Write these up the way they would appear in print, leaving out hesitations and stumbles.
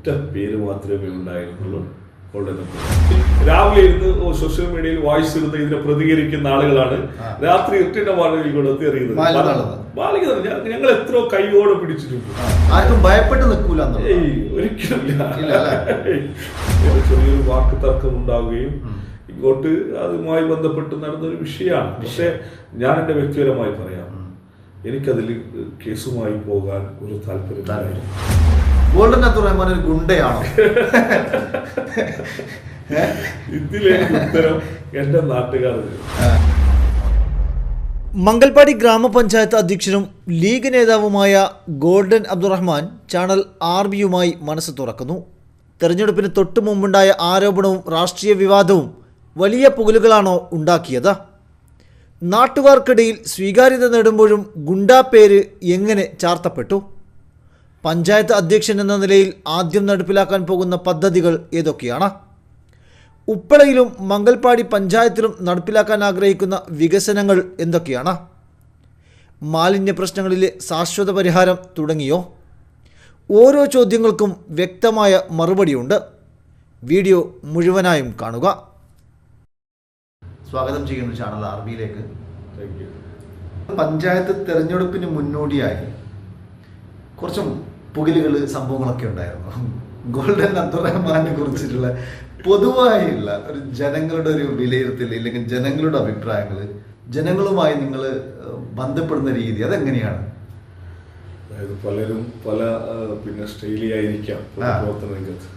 ഒറ്റ പേര് മാത്രമേ ഉണ്ടായിരുന്നുള്ളൂ. രാവിലെ ഇരുന്ന് സോഷ്യൽ മീഡിയയിൽ വായിച്ചു ഇരുന്ന് ഇതിനെ പ്രതികരിക്കുന്ന ആളുകളാണ് രാത്രി 8 വാഴയിൽ കൊടുത്ത് എറിയുന്നത്. ഞങ്ങൾ എത്രയോ കൈയോടെ പിടിച്ചിട്ടുണ്ട്. ആർക്കും ഭയപ്പെട്ട് നിൽക്കൂല. ഒരിക്കലില്ല. ചെറിയൊരു വാക്ക് തർക്കം ഉണ്ടാവുകയും ഇങ്ങോട്ട് അതുമായി ബന്ധപ്പെട്ട് നടന്നൊരു വിഷയമാണ്. പക്ഷെ ഞാൻ എൻ്റെ വ്യക്തിപരമായി പറയാം, എനിക്കതിൽ കേസുമായി പോകാൻ ഒരു താല്പര്യമില്ലായിരുന്നു. ഗോൾഡൻ അബ്ദുറഹ്മാൻ ഒരു ഗുണ്ടയാണോ? ഇതിലെ ഉത്തരം എന്റെ നാട്ടുകാർ. മംഗൽപാടി ഗ്രാമപഞ്ചായത്ത് അധ്യക്ഷനും ലീഗ് നേതാവുമായ ഗോൾഡൻ അബ്ദുറഹ്മാൻ ചാനൽ RBയുമായി മനസ്സ് തുറക്കുന്നു. തെരഞ്ഞെടുപ്പിന് തൊട്ടു മുമ്പുണ്ടായ ആരോപണവും രാഷ്ട്രീയ വിവാദവും വലിയ പുകലുകളാണോ ഉണ്ടാക്കിയത്? നാട്ടുകാർക്കിടയിൽ സ്വീകാര്യത നേടുമ്പോഴും ഗുണ്ടാ പേര് എങ്ങനെ ചാർത്തപ്പെട്ടു? പഞ്ചായത്ത് അധ്യക്ഷൻ എന്ന നിലയിൽ ആദ്യം നടപ്പിലാക്കാൻ പോകുന്ന പദ്ധതികൾ ഏതൊക്കെയാണ്? ഉപ്പളയിലും മംഗൽപാടി പഞ്ചായത്തിലും നടപ്പിലാക്കാൻ ആഗ്രഹിക്കുന്ന വികസനങ്ങൾ എന്തൊക്കെയാണ്? മാലിന്യ പ്രശ്നങ്ങളിലെ ശാശ്വത പരിഹാരം തുടങ്ങിയോ? ഓരോ ചോദ്യങ്ങൾക്കും വ്യക്തമായ മറുപടിയുണ്ട്. വീഡിയോ മുഴുവനായും കാണുക. സ്വാഗതം ചെയ്യുന്നു ചാനൽ RBയിലേക്ക്. പഞ്ചായത്ത് തെരഞ്ഞെടുപ്പിന് മുന്നോടിയായി കുറച്ചും പുകലുകൾ സംഭവങ്ങളൊക്കെ ഉണ്ടായിരുന്നു. ഗോൾഡൻ അബ്ദുറഹ്മാനെ കുറിച്ചിട്ടുള്ള പൊതുവായുള്ള ഒരു ജനങ്ങളുടെ ഒരു വിലയിരുത്തൽ, ഇല്ലെങ്കിൽ ജനങ്ങളുടെ അഭിപ്രായങ്ങൾ, ജനങ്ങളുമായി നിങ്ങൾ ബന്ധപ്പെടുന്ന രീതി അതെങ്ങനെയാണ്? അതായത് പലരും പല സ്റ്റൈലിയായിരിക്കാം പ്രവർത്തന രംഗത്ത്.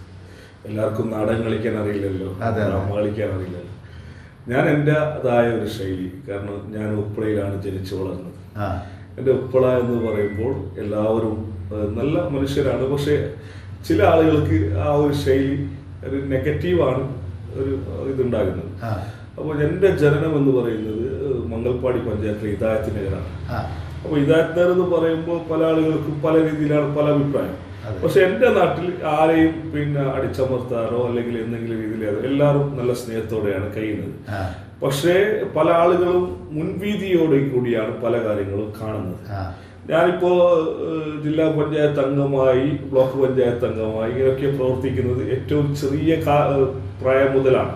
എല്ലാവർക്കും നാടകം കളിക്കാൻ അറിയില്ലല്ലോ, ഡ്രാമ കളിക്കാൻ അറിയില്ലല്ലോ. ഞാൻ എൻ്റെതായ ഒരു ശൈലി, കാരണം ഞാൻ ഉപ്പളയിലാണ് ജനിച്ചു വളർന്നത്. എൻ്റെ ഉപ്പള എന്ന് പറയുമ്പോൾ എല്ലാവരും നല്ല മനുഷ്യരാണ്. പക്ഷേ ചില ആളുകൾക്ക് ആ ഒരു ശൈലി ഒരു നെഗറ്റീവാണ് ഒരു ഇതുണ്ടാകുന്നത്. അപ്പോൾ എൻ്റെ ജനനം എന്ന് പറയുന്നത് മംഗൽപാടി പഞ്ചായത്തിലെ ഹിദായത്ത് നഗറാണ്. അപ്പോൾ ഹിദായത്ത് നഗർ എന്ന് പറയുമ്പോൾ പല ആളുകൾക്കും പല രീതിയിലാണ് പല അഭിപ്രായം. പക്ഷെ എൻ്റെ നാട്ടിൽ ആരെയും അടിച്ചമർത്താറോ അല്ലെങ്കിൽ എന്തെങ്കിലും രീതിയിൽ എല്ലാവരും നല്ല സ്നേഹത്തോടെയാണ് കഴിയുന്നത്. പക്ഷേ പല ആളുകളും മുൻവീതിയോടെ കൂടിയാണ് പല കാര്യങ്ങളും കാണുന്നത്. ഞാനിപ്പോ ജില്ലാ പഞ്ചായത്ത് അംഗമായി, ബ്ലോക്ക് പഞ്ചായത്ത് അംഗമായി ഇങ്ങനെയൊക്കെ പ്രവർത്തിക്കുന്നത് ഏറ്റവും ചെറിയ പ്രായം മുതലാണ്.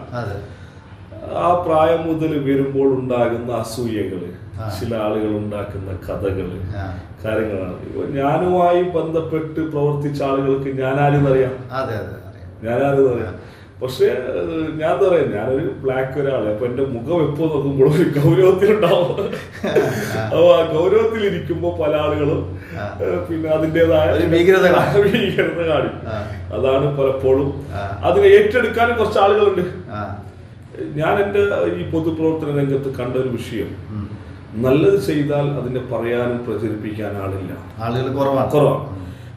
ആ പ്രായം മുതൽ വരുമ്പോൾ ഉണ്ടാകുന്ന അസൂയകള്, ചില ആളുകൾ ഉണ്ടാക്കുന്ന കഥകള്, കാര്യങ്ങളാണ്. ഞാനുമായി ബന്ധപ്പെട്ട് പ്രവർത്തിച്ച ആളുകൾക്ക് ഞാനാരും അറിയാം. പക്ഷെ ഞാൻ പറയാം, ഞാനൊരു ബ്ലാക്ക് ഒരാളെ, അപ്പൊ എന്റെ മുഖം എപ്പോ നോക്കുമ്പോൾ ഒരു ഗൗരവത്തിലുണ്ടാവും. അപ്പൊ ആ ഗൗരവത്തിലിരിക്കുമ്പോ പല ആളുകളും അതിൻ്റെതായ ഭീകരത കാണിക്കും. അതാണ് പലപ്പോഴും അതിനെ ഏറ്റെടുക്കാനും കുറച്ച് ആളുകളുണ്ട്. ഞാൻ എൻ്റെ ഈ പൊതുപ്രവർത്തന രംഗത്ത് കണ്ട ഒരു വിഷയം, നല്ലത് ചെയ്താൽ അതിനെ പറയാനും പ്രചരിപ്പിക്കാൻ ആളുകൾ കുറവാണ്.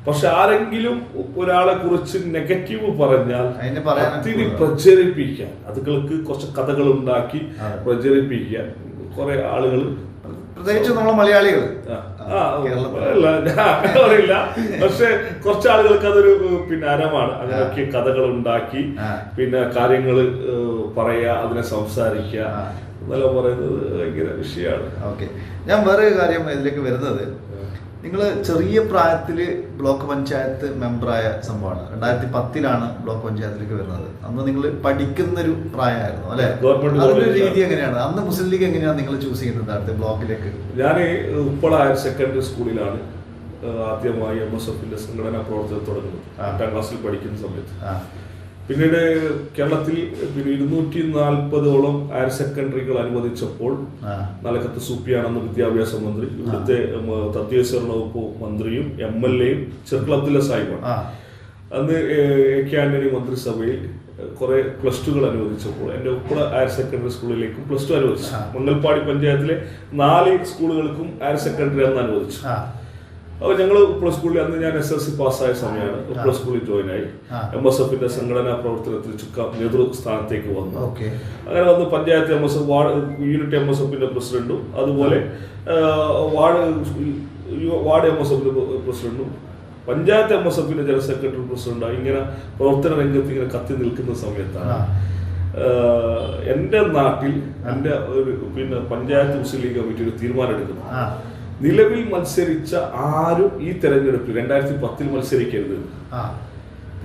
പക്ഷെ ആരെങ്കിലും ഒരാളെ കുറിച്ച് നെഗറ്റീവ് പറഞ്ഞാൽ അതിന് പ്രചരിപ്പിക്കാൻ, അതുകൾക്ക് കുറച്ച് കഥകൾ ഉണ്ടാക്കി പ്രചരിപ്പിക്കാൻ കുറെ ആളുകൾ, പ്രത്യേകിച്ച് നമ്മളെ മലയാളികൾ അറിയില്ല. പക്ഷെ കുറച്ച് ആളുകൾക്ക് അതൊരു അരമാണ്. അങ്ങനെയൊക്കെ കഥകൾ ഉണ്ടാക്കി കാര്യങ്ങൾ പറയാ, അതിനെ സംസാരിക്കുക എന്നല്ല പറയുന്നത് ഭയങ്കര വിഷയമാണ്. ഓക്കെ, ഞാൻ വേറെ കാര്യം ഇതിലേക്ക് വരുന്നത്, നിങ്ങൾ ചെറിയ പ്രായത്തിൽ ബ്ലോക്ക് പഞ്ചായത്ത് മെമ്പറായ സംഭവമാണ്. 2010 ബ്ലോക്ക് പഞ്ചായത്തിലേക്ക് വരുന്നത്. അന്ന് നിങ്ങൾ പഠിക്കുന്നൊരു പ്രായമായിരുന്നു അല്ലെ? അതിന്റെ രീതി എങ്ങനെയാണ്? അന്ന് മുസ്ലിം ലീഗ് എങ്ങനെയാണ് നിങ്ങൾ ചൂസ് ചെയ്യുന്നത് അടുത്ത ബ്ലോക്കിലേക്ക്? ഞാൻ ഉപ്പള ഹയർ സെക്കൻഡറി സ്കൂളിലാണ് ആദ്യമായി MSFന്റെ സംഘടനാ പ്രവർത്തനം തുടങ്ങുന്നത്. 8ാം ക്ലാസ്സിൽ പഠിക്കുന്ന സമയത്ത്. പിന്നീട് കേരളത്തിൽ 240ഓളം ഹയർ സെക്കൻഡറികൾ അനുവദിച്ചപ്പോൾ നലക്കത്ത് സൂപ്പിയാണെന്ന് വിദ്യാഭ്യാസ മന്ത്രി, ഇവിടുത്തെ തദ്ദേശ വകുപ്പ് മന്ത്രിയും MLAയും ചെർക്കള അബ്ദുള്ള സാഹിബാണ്. അന്ന് AK ആന്റണി മന്ത്രിസഭയിൽ കുറെ +2കൾ അനുവദിച്ചപ്പോൾ എൻ്റെ ഉപ്പള ഹയർ സെക്കൻഡറി സ്കൂളിലേക്കും +2 അനുവദിച്ചു. മംഗൽപാടി പഞ്ചായത്തിലെ 4 സ്കൂളുകൾക്കും ഹയർ സെക്കൻഡറി അന്ന് അനുവദിച്ചു. അപ്പോൾ ഞങ്ങൾ ഉപ്പള സ്കൂളിൽ, അന്ന് ഞാൻ SSLC പാസ്സായ സമയമാണ്, ഉപ്പള സ്കൂളിൽ ജോയിൻ ആയി. MSFന്റെ സംഘടനാ പ്രവർത്തനത്തിൽ നേതൃസ്ഥാനത്തേക്ക് വന്നു. അങ്ങനെ വന്ന് പഞ്ചായത്ത് MSF യൂണിറ്റ് MSFന്റെ പ്രസിഡന്റും അതുപോലെ വാർഡ് MSFന്റെ പ്രസിഡന്റും പഞ്ചായത്ത് MSFന്റെ ജനറൽ സെക്രട്ടറി പ്രസിഡന്റായി ഇങ്ങനെ പ്രവർത്തന രംഗത്ത് ഇങ്ങനെ കത്തി നിൽക്കുന്ന സമയത്താണ് എൻ്റെ നാട്ടിൽ എൻ്റെ ഒരു പഞ്ചായത്ത് മുസ്ലിം ലീഗ് കമ്മിറ്റി ഒരു തീരുമാനം എടുക്കുന്നു. നിലവിൽ മത്സരിച്ച ആരും ഈ തെരഞ്ഞെടുപ്പിൽ 2010 മത്സരിക്കരുത്.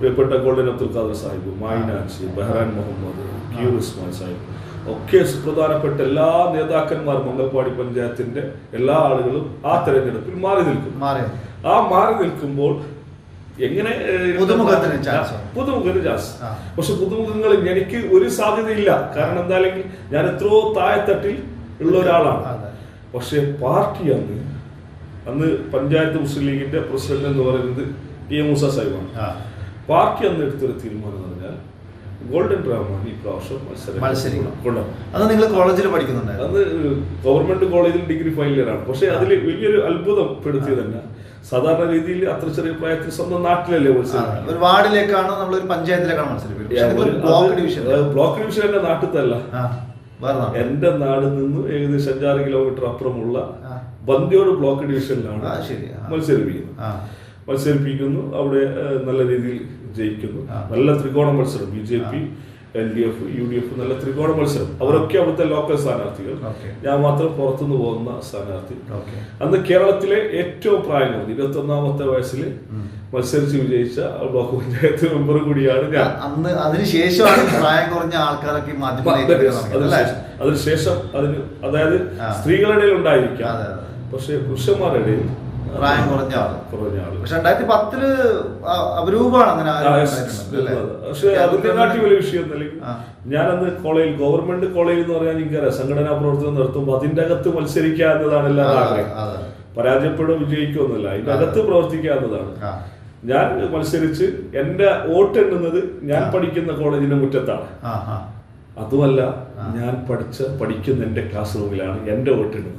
പ്രിയപ്പെട്ട ഗോൾഡൻ അബ്ദുൽ ഖാദർ സാഹിബ്, മൈനാൻസി, ബഹ്റാൻ മുഹമ്മദ്, ക്യൂർ ഉസ്മാൻ സാഹിബ് ഒക്കെ സുപ്രധാനപ്പെട്ട എല്ലാ നേതാക്കന്മാരും മംഗൽപാടി പഞ്ചായത്തിന്റെ എല്ലാ ആളുകളും ആ തെരഞ്ഞെടുപ്പിൽ മാറി നിൽക്കും. മാറി നിൽക്കുമ്പോൾ എങ്ങനെ പുതുമുഖത്തിന് ചാൻസ്. പക്ഷെ പുതുമുഖങ്ങൾ എനിക്ക് ഒരു സാധ്യതയില്ല. കാരണം എന്തായാലും ഞാൻ എത്രയോ താഴെത്തട്ടിൽ ഉള്ള ഒരാളാണ്. പക്ഷെ പാർട്ടി അന്ന് പഞ്ചായത്ത് മുസ്ലിം ലീഗിന്റെ പ്രസിഡന്റ് എന്ന് പറയുന്നത് ടി എം മൂസ സാഹിബാണ്. പാർട്ടി അന്ന് എടുത്തൊരു തീരുമാനം എന്ന് പറഞ്ഞാൽ ഗോൾഡൻ റഹ്മാൻ ഈ പ്രാവശ്യം മത്സരിക്കണം. അത് നിങ്ങൾ കോളേജിൽ പഠിക്കുന്നുണ്ട്? അന്ന് ഗവൺമെന്റ് കോളേജിൽ ഡിഗ്രി ഫൈനൽ ഇയറാണ്. പക്ഷെ അതിൽ വലിയൊരു അത്ഭുതപ്പെടുത്തിയത് തന്നെ സാധാരണ രീതിയിൽ അത്ര ചെറിയ പ്രായത്തിൽ സ്വന്തം നാട്ടിലല്ലേ മത്സരം. ഒരു വാർഡിലേക്കാണോ നമ്മളൊരു പഞ്ചായത്തിലേക്കാണോ മത്സരിക്കുന്നത്? ബ്ലോക്ക് ഡിവിഷൻ എന്റെ നാട്ടിലല്ല, എന്റെ നാടിൽ നിന്ന് ഏകദേശം 5-6 കിലോമീറ്റർ അപ്പുറമുള്ള ബന്ദിയോട് ബ്ലോക്ക് ഡിവിഷനിലാണ് മത്സരിപ്പിക്കുന്നു. അവിടെ നല്ല രീതിയിൽ ജയിക്കുന്നു. നല്ല ത്രികോണ മത്സരം, BJP, LDF, UDF, നല്ല ത്രികോണ മത്സരം. അവരൊക്കെ അവിടുത്തെ ലോക്കൽ സ്ഥാനാർത്ഥികൾ, ഞാൻ മാത്രം പുറത്തുനിന്ന് പോകുന്ന സ്ഥാനാർത്ഥി. അന്ന് കേരളത്തിലെ ഏറ്റവും പ്രായം കുറഞ്ഞ 21ാമത്തെ വയസ്സിൽ മത്സരിച്ച് വിജയിച്ച ബ്ലോക്ക് പഞ്ചായത്ത് മെമ്പർ കൂടിയാണ് ഞാൻ. അന്ന് അതിനുശേഷമാണ് പ്രായം കുറഞ്ഞ ആൾക്കാരൊക്കെ അതിനുശേഷം അതായത് സ്ത്രീകളുടെ ഇടയിൽ ഉണ്ടായിരിക്കാം, പക്ഷെ പുരുഷന്മാരുടെ ഇടയിൽ പ്രായം കുറഞ്ഞ ആള്. പക്ഷെ 2010 അപരൂപമാണ് അങ്ങനെ. പക്ഷെ അതിനെക്കാട്ടി വലിയ വിഷയം ഞാനന്ന് കോളേജിൽ, ഗവൺമെന്റ് കോളേജ് എന്ന് പറയാൻ എനിക്കറിയാം, സംഘടനാ പ്രവർത്തനം നടത്തുമ്പോൾ അതിന്റെ അകത്ത് മത്സരിക്കുക എന്നതാണ് എല്ലാവരും ആഗ്രഹം. പരാജയപ്പെടും വിജയിക്കുമെന്നല്ല, അതിന്റെ അകത്ത് പ്രവർത്തിക്കുക എന്നതാണ്. ഞാൻ മത്സരിച്ച് എന്റെ വോട്ട് എണ്ണുന്നത് ഞാൻ പഠിക്കുന്ന കോളേജിന്റെ മുറ്റത്താണ്. അതുമല്ല, ഞാൻ പഠിക്കുന്ന എന്റെ ക്ലാസ് റൂമിലാണ് എന്റെ വോട്ട് എണ്ണുന്നത്.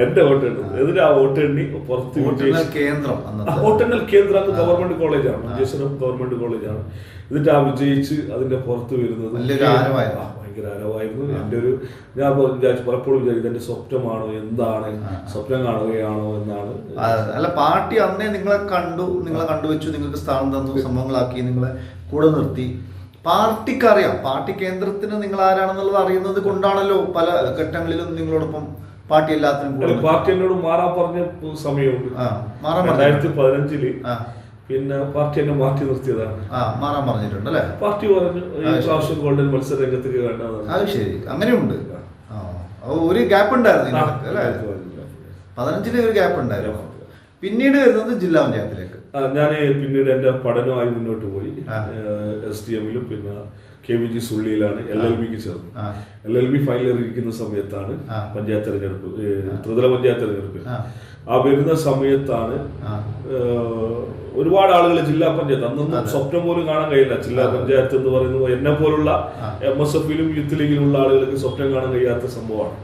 എന്നിട്ട് ആ വോട്ട് എണ്ണി പുറത്ത് വോട്ടെണ്ണൽ കേന്ദ്രം ഗവൺമെന്റ് കോളേജാണ്, മഞ്ചേശ്വരം ഗവൺമെന്റ് കോളേജാണ്. എന്നിട്ട് ആ വിജയിച്ച് അതിന്റെ പുറത്ത് വരുന്നത് ഭയങ്കര ആരവായിരുന്നു. എന്റെ ഒരു ഞാൻ പലപ്പോഴും വിചാരിക്കും എന്റെ സ്വപ്നമാണോ, എന്താണ് സ്വപ്നം കാണുകയാണോ എന്നാണ്. അല്ല, പാർട്ടി അന്നേ നിങ്ങളെ കണ്ടുവച്ചു, നിങ്ങൾക്ക് സ്ഥാനം തന്നു, സംഭവങ്ങളാക്കി, നിങ്ങളെ കൂടെ നിർത്തി. പാർട്ടിക്ക് അറിയാം, പാർട്ടി കേന്ദ്രത്തിന് നിങ്ങൾ ആരാണെന്നുള്ളത് അറിയുന്നത് കൊണ്ടാണല്ലോ പല ഘട്ടങ്ങളിലും നിങ്ങളോടൊപ്പം പാർട്ടി എല്ലാത്തിനും. പാർട്ടി എന്നോട് മാറാൻ പറഞ്ഞ സമയമുണ്ട്. 2015 പിന്നെ പാർട്ടി എന്നെ മാറ്റി നിർത്തിയതാണ്. മാറാൻ പറഞ്ഞിട്ടുണ്ട് അല്ലെ? പാർട്ടി പറഞ്ഞു ഈ പ്രാവശ്യം ഗോൾഡൻ മത്സര രംഗത്തേക്ക് വേണ്ടതാണ്. അത് ശരി, അങ്ങനെയുണ്ട്. ഒരു ഗ്യാപ്പ് ഉണ്ടായിരുന്നു അല്ലെ? 15 ഒരു ഗ്യാപ്പ് ഉണ്ടായിരുന്നു. പിന്നീട് വരുന്നത് ജില്ലാ പഞ്ചായത്തിലേക്ക്. ഞാൻ പിന്നീട് എന്റെ പഠനമായി മുന്നോട്ട് പോയി. STM-ലും പിന്നെ KVG സുള്ളിയിലാണ് LLB-ക്ക് ചേർന്നു. LLB ഫൈനൽ ഇരിക്കുന്ന സമയത്താണ് പഞ്ചായത്ത് തെരഞ്ഞെടുപ്പ്, ത്രിതല പഞ്ചായത്ത് തെരഞ്ഞെടുപ്പ്. ആ വരുന്ന സമയത്താണ് ഒരുപാട് ആളുകൾ ജില്ലാ പഞ്ചായത്ത്, അന്നൊന്നും സ്വപ്നം പോലും കാണാൻ കഴിയില്ല. ജില്ലാ പഞ്ചായത്ത് എന്ന് പറയുന്നത് എന്നെ പോലുള്ള MSF-ലും യൂത്ത് ലീഗിലുള്ള ആളുകൾക്ക് സ്വപ്നം കാണാൻ കഴിയാത്ത സംഭവമാണ്.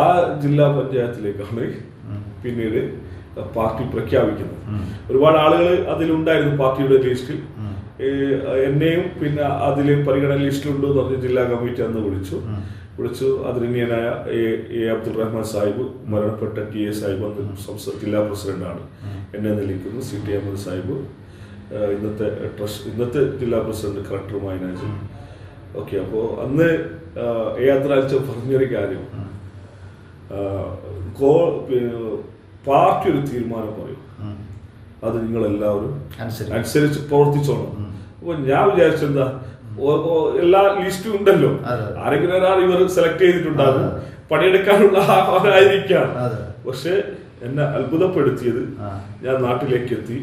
ആ ജില്ലാ പഞ്ചായത്തിലേക്കാണ് പിന്നീട് പാർട്ടി പ്രഖ്യാപിക്കുന്നത്. ഒരുപാട് ആളുകൾ അതിലുണ്ടായിരുന്നു പാർട്ടിയുടെ ലിസ്റ്റിൽ. എന്നെയും പിന്നെ അതിൽ പരിഗണന ലിസ്റ്റിലുണ്ടെന്ന് പറഞ്ഞ് ജില്ലാ കമ്മിറ്റി അന്ന് വിളിച്ചു. അതിനിയനായ A അബ്ദുൾ റഹ്മാൻ സാഹിബ്, മരണപ്പെട്ട TA സാഹിബ് അന്ന് ജില്ലാ പ്രസിഡന്റാണ്, എന്നെ നിലയ്ക്കുന്നു. CT അഹമ്മദ് സാഹിബ് ഇന്നത്തെ ജില്ലാ പ്രസിഡന്റ്, കളക്ടർ മൈനാജ്. ഓക്കെ, അപ്പോൾ അന്ന് A അബ്ദുൽ പറഞ്ഞൊരു കാര്യം, പാർട്ടി ഒരു തീരുമാനം പറയും, അത് നിങ്ങളെല്ലാവരും അനുസരിച്ച് പ്രവർത്തിച്ചോണം. അപ്പൊ ഞാൻ വിചാരിച്ചെന്താ, എല്ലാ ലിസ്റ്റും ഉണ്ടല്ലോ, ആരെങ്കിലും ഒരാൾ ഇവർ സെലക്ട് ചെയ്തിട്ടുണ്ടാകും, പണിയെടുക്കാനുള്ള ആളായിരിക്കാം. പക്ഷെ എന്നെ അത്ഭുതപ്പെടുത്തിയത്, ഞാൻ നാട്ടിലേക്ക് എത്തി,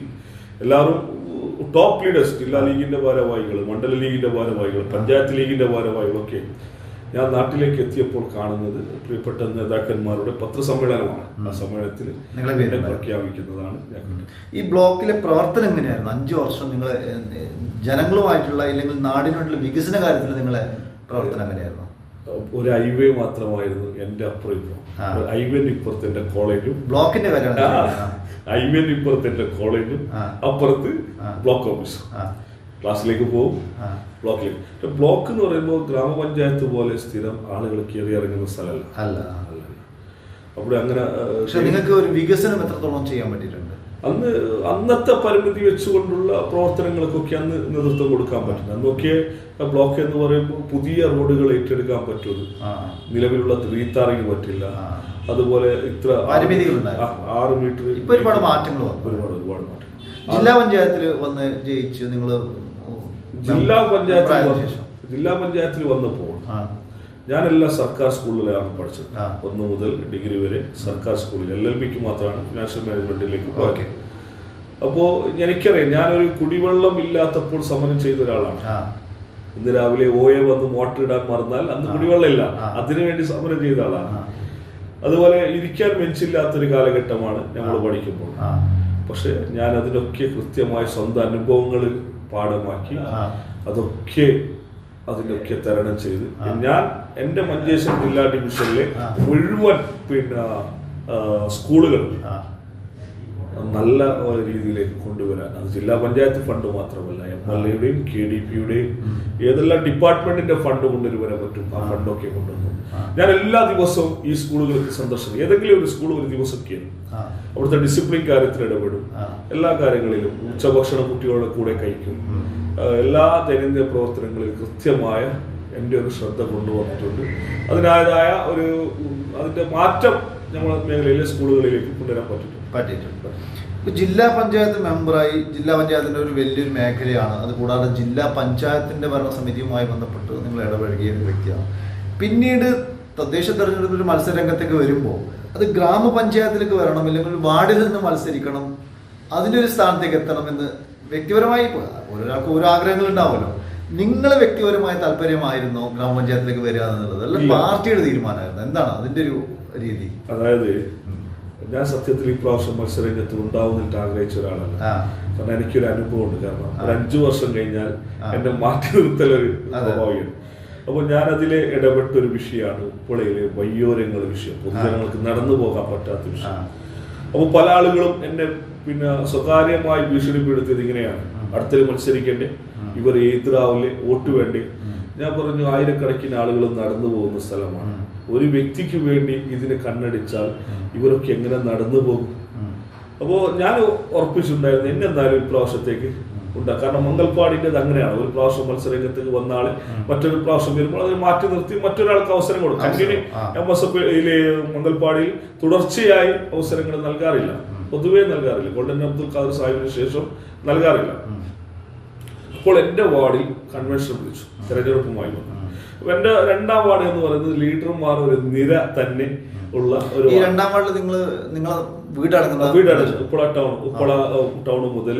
എല്ലാവരും ടോപ്പ് ലീഡേഴ്സ്, ജില്ലാ ലീഗിന്റെ ഭാരവാഹികൾ, മണ്ഡല ലീഗിന്റെ ഭാരവാഹികൾ, പഞ്ചായത്ത് ലീഗിന്റെ ഭാരവാഹികളൊക്കെ ഞാൻ നാട്ടിലേക്ക് എത്തിയപ്പോൾ കാണുന്നത് പ്രിയപ്പെട്ട നേതാക്കന്മാരുടെ പത്രസമ്മേളനമാണ്. ആ സമ്മേളനത്തിൽ പ്രഖ്യാപിക്കുന്നതാണ്. ഈ ബ്ലോക്കിലെ പ്രവർത്തനം എങ്ങനെയായിരുന്നു? 5 വർഷം നിങ്ങൾ ജനങ്ങളുമായിട്ടുള്ള അല്ലെങ്കിൽ നാടിനുള്ള വികസന കാര്യത്തിൽ നിങ്ങളെ പ്രവർത്തനം എങ്ങനെയായിരുന്നു? ഒരു ഹൈവേ മാത്രമായിരുന്നു എന്റെ അപ്പുറം. ഹൈവേന്റെ ഇപ്പുറത്ത് എന്റെ കോളേജും, ബ്ലോക്കിന്റെ ഹൈവേന്റെ ഇപ്പുറത്ത് എന്റെ കോളേജും, അപ്പുറത്ത് ബ്ലോക്ക് ഓഫീസും. ക്ലാസ്സിലേക്ക് പോകും, ബ്ലോക്കിലേക്ക്. ബ്ലോക്ക് എന്ന് പറയുമ്പോൾ ഗ്രാമപഞ്ചായത്ത് പോലെ സ്ഥിരം ആളുകൾ കയറി ഇറങ്ങുന്ന സ്ഥലമല്ല. അവിടെ അങ്ങനെ നിങ്ങൾക്ക് ഒരു വികസനം എത്രത്തോളം ചെയ്യാൻ പറ്റിയിട്ടുണ്ട്? അന്നത്തെ പരിമിതി വെച്ചുകൊണ്ടുള്ള പ്രവർത്തനങ്ങൾക്കൊക്കെ അന്ന് നേതൃത്വം കൊടുക്കാൻ പറ്റും. അന്നൊക്കെ ബ്ലോക്ക് എന്ന് പറയുമ്പോൾ പുതിയ റോഡുകൾ ഏറ്റെടുക്കാൻ പറ്റുള്ളൂ, നിലവിലുള്ള റീത്താറിങ് പറ്റില്ല. അതുപോലെ ഇത്ര 6 മീറ്റർ, ഒരുപാട് മാറ്റങ്ങൾ. ജില്ലാ പഞ്ചായത്തിൽ വന്ന് ജയിച്ചു നിങ്ങൾ? ജില്ലാ പഞ്ചായത്തിൽ വന്നപ്പോൾ ഞാനെല്ലാം സർക്കാർ സ്കൂളിലാണ് പഠിച്ചത്. 1 മുതൽ ഡിഗ്രി വരെ സർക്കാർ സ്കൂളിൽ. LLBക്ക് മാത്രമാണ് ഫിനാൻഷ്യൽ മാനേജ്മെന്റിലേക്ക് പോയത്. അപ്പോൾ എനിക്കറിയാം, ഞാനൊരു കുടിവെള്ളം ഇല്ലാത്തപ്പോൾ സമരം ചെയ്ത ഒരാളാണ്. ഇന്ന് രാവിലെ OA വന്ന് മോട്ടർ ഇടാൻ മറന്നാൽ അന്ന് കുടിവെള്ളം ഇല്ല, അതിനുവേണ്ടി സമരം ചെയ്ത ആളാണ്. അതുപോലെ ഇരിക്കാൻ ബെഞ്ചില്ലാത്തൊരു കാലഘട്ടമാണ് ഞങ്ങൾ പഠിക്കുമ്പോൾ. പക്ഷെ ഞാൻ അതിനൊക്കെ കൃത്യമായി സ്വന്തം അനുഭവങ്ങൾ പാഠമാക്കി അതിനൊക്കെ തരണം ചെയ്ത് ഞാൻ എൻ്റെ മഞ്ചേശ്വരം ജില്ലാ ഡിവിഷനിലെ മുഴുവൻ സ്കൂളുകൾ നല്ല രീതിയിലേക്ക് കൊണ്ടുവരാൻ, അത് ജില്ലാ പഞ്ചായത്ത് ഫണ്ട് മാത്രമല്ല, MLAയുടെയും KDPയുടെയും ഏതെല്ലാം ഡിപ്പാർട്ട്മെന്റിന്റെ ഫണ്ട് കൊണ്ടുവരാൻ പറ്റും ആ ഫണ്ടൊക്കെ കൊണ്ടുവന്നു. ഞാൻ എല്ലാ ദിവസവും ഈ സ്കൂളുകൾക്ക് സന്ദർശനം, ഏതെങ്കിലും ഒരു സ്കൂൾ ഒരു ദിവസം ചെയ്യും. അവിടുത്തെ ഡിസിപ്ലിൻ കാര്യത്തിൽ ഇടപെടും, എല്ലാ കാര്യങ്ങളിലും ഉച്ചഭക്ഷണം കുട്ടികളുടെ കൂടെ കഴിക്കും. എല്ലാ ദൈനംദിന പ്രവർത്തനങ്ങളിൽ കൃത്യമായ എൻ്റെ ഒരു ശ്രദ്ധ കൊണ്ടുവന്നിട്ടുണ്ട്. അതിൻ്റെതായ അതിന്റെ മാറ്റം നമ്മുടെ മേഖലയിലെ സ്കൂളുകളിലേക്ക് കൊണ്ടുവരാൻ പറ്റിയിട്ടുണ്ട്. ജില്ലാ പഞ്ചായത്ത് മെമ്പറായി, ജില്ലാ പഞ്ചായത്തിന്റെ ഒരു വലിയൊരു മേഖലയാണ് അത്. കൂടാതെ ജില്ലാ പഞ്ചായത്തിന്റെ ഭരണസമിതിയുമായി ബന്ധപ്പെട്ട് നിങ്ങൾ ഇടപഴകിയ ഒരു വ്യക്തിയാണ്. പിന്നീട് തദ്ദേശ തെരഞ്ഞെടുപ്പിൽ മത്സരരംഗത്തേക്ക് വരുമ്പോൾ അത് ഗ്രാമപഞ്ചായത്തിലേക്ക് വരണം, അല്ലെങ്കിൽ വാർഡിൽ നിന്ന് മത്സരിക്കണം, അതിൻ്റെ ഒരു സ്ഥാനത്തേക്ക് എത്തണമെന്ന് വ്യക്തിപരമായി ഓരോരാൾക്ക് ഓരോ ആഗ്രഹങ്ങൾ ഉണ്ടാവുമല്ലോ. നിങ്ങളെ വ്യക്തിപരമായ താല്പര്യമായിരുന്നോ ഗ്രാമപഞ്ചായത്തിലേക്ക് വരിക എന്നുള്ളത്, അല്ല പാർട്ടിയുടെ തീരുമാനമായിരുന്നു? എന്താണ് അതിന്റെ ഒരു രീതി? അതായത് ഞാൻ സത്യത്തിൽ ഈ പ്രാവശ്യം മത്സരരംഗത്ത് ഉണ്ടാവുന്നിട്ട് ആഗ്രഹിച്ച ഒരാളല്ല. കാരണം എനിക്കൊരു അനുഭവമുണ്ട്. കാരണം ഒരു 5 വർഷം കഴിഞ്ഞാൽ എന്നെ മാറ്റി നിർത്തലൊരു സ്വാഭാവികം. അപ്പോൾ ഞാൻ അതിലെ ഇടപെട്ടൊരു വിഷയമാണ് ഉപ്പളയിലെ വയ്യോരങ്ങൾ വിഷയം, പൊതുജനങ്ങൾക്ക് നടന്നു പോകാൻ പറ്റാത്ത വിഷയം. അപ്പോൾ പല ആളുകളും എന്നെ സ്വകാര്യമായി ഭീഷണിപ്പെടുത്തിയത് ഇങ്ങനെയാണ്: അടുത്തൊരു മത്സരിക്കേണ്ടേ, ഇവർ ഏതിരാവിലെ വോട്ട് വേണ്ടേ? ഞാൻ പറഞ്ഞു, ആയിരക്കണക്കിന് ആളുകൾ നടന്നു പോകുന്ന സ്ഥലമാണ്. ഒരു വ്യക്തിക്ക് വേണ്ടി ഇതിന് കണ്ണടിച്ചാൽ ഇവരൊക്കെ എങ്ങനെ നടന്നു പോകും? അപ്പോൾ ഞാൻ ഉറപ്പിച്ചിട്ടുണ്ടായിരുന്നു എന്നെ എന്തായാലും ഒരു പ്രാവശ്യത്തേക്ക് ഉണ്ടാകും. കാരണം മംഗൽപാടിൻ്റെത് അങ്ങനെയാണ്, ഒരു പ്രാവശ്യം മത്സരരംഗത്തേക്ക് വന്നാൾ മറ്റൊരു പ്രാവശ്യം വരുമ്പോൾ അത് മാറ്റി നിർത്തി മറ്റൊരാൾക്ക് അവസരം കൊടുക്കും. അങ്ങനെ MSFയിലെ മംഗൽപാടിയിൽ തുടർച്ചയായി അവസരങ്ങൾ നൽകാറില്ല, പൊതുവേ നൽകാറില്ല. ഗോൾഡൻ അബ്ദുൽ ഖാദർ സാഹിബിന് ശേഷം നൽകാറില്ല. അപ്പോൾ എൻ്റെ വാർഡിൽ കൺവെൻഷൻ വിളിച്ചു, തെരഞ്ഞെടുപ്പുമായി വന്നു. എന്റെ 2ാം വാർഡ് എന്ന് പറയുന്നത് ലീഡർമാർ ഒരു നിര തന്നെ ഉള്ള ഒരു. 2ാം വാർഡിൽ നിങ്ങളെ വീടാണ് ഉപ്പള ടൗൺ മുതൽ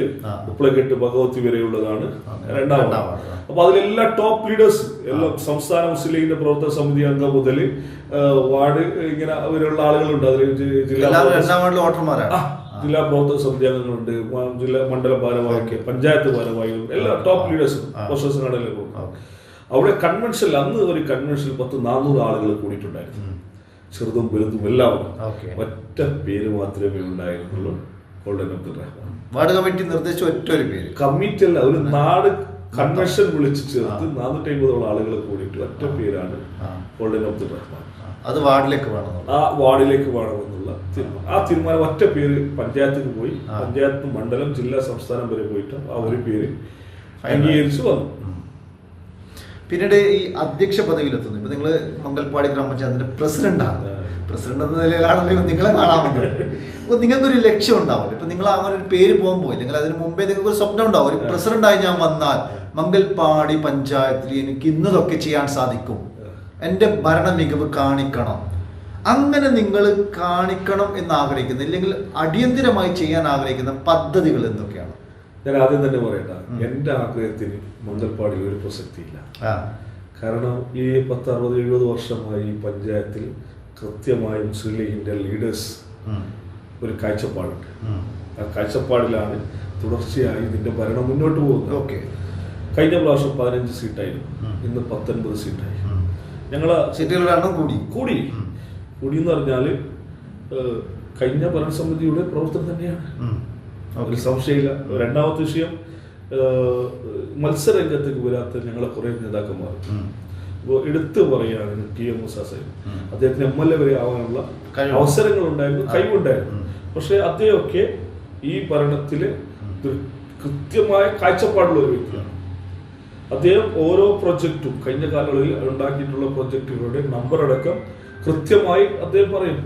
ഉപ്പളക്കെട്ട് ഭഗവതി വരെയുള്ളതാണ് 2ാം വാർഡ്. അപ്പൊ അതിലെല്ലാ ടോപ്പ് ലീഡേഴ്സ്, എല്ലാം സംസ്ഥാന മുസ്ലിം ലീഗിന്റെ പ്രവർത്തക സമിതി അംഗം മുതൽ വാർഡ് ഇങ്ങനെ അവരുള്ള ആളുകളുണ്ട്. അതിൽ ജില്ലാ പ്രവർത്തക സമിതി അംഗങ്ങളുണ്ട്, ജില്ലാ മണ്ഡല ഭാരവാഹിക്ക്, പഞ്ചായത്ത് ഭാരവാഹികളും, എല്ലാ ടോപ്പ് ലീഡേഴ്സും പ്രൊഫസറുകളെല്ലാം പോകും. അവിടെ കൺവെൻഷനിൽ അന്ന് ഒരു കൺവെൻഷനിൽ 400 ആളുകൾ കൂടിയിട്ടുണ്ടായിരുന്നു, ചെറുതും വലുതും എല്ലാവരും. ഒറ്റ പേര് മാത്രമേ ഉണ്ടായിരുന്നുള്ളൂ, golden Abdul Rahman. Ward committee നിർദ്ദേശിച്ച ഒറ്റ ഒരു പേര്, കമ്മിറ്റി അല്ല, ഒരു നാട് കൺവെൻഷൻ വിളിച്ചു ചേർത്ത് 450 ആളുകൾ കൂടിയിട്ട് ഒറ്റ പേരാണ് ഗോൾഡൻ അബ്ദുൽ റഹ്മാൻ. അത് വാർഡിലേക്ക് വേണം, ആ വാർഡിലേക്ക് വേണമെന്നുള്ള ആ തീരുമാനം. ഒറ്റ പേര് പഞ്ചായത്തിന് പോയി, പഞ്ചായത്ത് മണ്ഡലം ജില്ലാ സംസ്ഥാനം വരെ പോയിട്ട് ആ ഒരു പേര് അംഗീകരിച്ചു വന്നു. പിന്നീട് ഈ അധ്യക്ഷ പദവിയിലെത്തുന്നു. ഇപ്പൊ നിങ്ങൾ മംഗൽപാടി ഗ്രാമപഞ്ചായത്തിന്റെ പ്രസിഡന്റാണ്. പ്രസിഡന്റ് എന്ന നിലയിലാണല്ലോ നിങ്ങളെ കാണാൻ വന്നത്. അപ്പൊ നിങ്ങൾക്കൊരു ലക്ഷ്യം ഉണ്ടാവും. ഇപ്പൊ നിങ്ങൾ അങ്ങനെ ഒരു പേര് പോകുമ്പോൾ, അല്ലെങ്കിൽ അതിന് മുമ്പേ നിങ്ങൾക്ക് ഒരു സ്വപ്നം ഉണ്ടാവും, ഒരു പ്രസിഡന്റായി ഞാൻ വന്നാൽ മംഗൽപാടി പഞ്ചായത്തിൽ എനിക്ക് ഇന്നതൊക്കെ ചെയ്യാൻ സാധിക്കും, എൻ്റെ ഭരണ മികവ് കാണിക്കണം. അങ്ങനെ നിങ്ങൾ കാണിക്കണം എന്ന് ആഗ്രഹിക്കുന്ന, ഇല്ലെങ്കിൽ അടിയന്തിരമായി ചെയ്യാൻ ആഗ്രഹിക്കുന്ന പദ്ധതികൾ എന്തൊക്കെയാണ്? ഞാൻ ആദ്യം തന്നെ പറയട്ടെ, എൻ്റെ ആഗ്രഹത്തിന് മംഗൽപാടിൽ ഒരു പ്രസക്തിയില്ല. കാരണം ഈ 10-60-70 വർഷമായി ഈ പഞ്ചായത്തിൽ കൃത്യമായി മുസ്ലിം ലീഗിൻ്റെ ലീഡേഴ്സ് ഒരു കാഴ്ചപ്പാടുണ്ട്. ആ കാഴ്ചപ്പാടിലാണ് തുടർച്ചയായി ഇതിൻ്റെ ഭരണം മുന്നോട്ട് പോകുന്നത്. കഴിഞ്ഞ പ്രാവശ്യം 15 സീറ്റായിരുന്നു, ഇന്ന് 19 സീറ്റായി. ഞങ്ങളെ സീറ്റുകളുടെ എണ്ണം കൂടി എന്ന് പറഞ്ഞാൽ കഴിഞ്ഞ ഭരണസമിതിയുടെ പ്രവർത്തനം തന്നെയാണ്, ഒരു സംശയമില്ല. 2ാമത്തെ വിഷയം, മത്സരരംഗത്തേക്ക് വരാത്ത ഞങ്ങളെ കുറെ നേതാക്കന്മാർ. ഇപ്പോൾ എടുത്തു പറയുകയാണെങ്കിൽ TM മൂസ സാഹിബ്, അദ്ദേഹത്തിന് MLA വരെ ആവാനുള്ള അവസരങ്ങൾ ഉണ്ടായിരുന്നു, കഴിവുണ്ടായിരുന്നു. പക്ഷെ അദ്ദേഹമൊക്കെ ഈ ഭരണത്തിൽ കൃത്യമായ കാഴ്ചപ്പാടുള്ള ഒരു വ്യക്തിയാണ്. അദ്ദേഹം ഓരോ പ്രൊജക്റ്റും, കഴിഞ്ഞ കാലങ്ങളിൽ ഉണ്ടാക്കിയിട്ടുള്ള പ്രൊജക്റ്റുകളുടെ നമ്പർ അടക്കം കൃത്യമായി അദ്ദേഹം പറയും.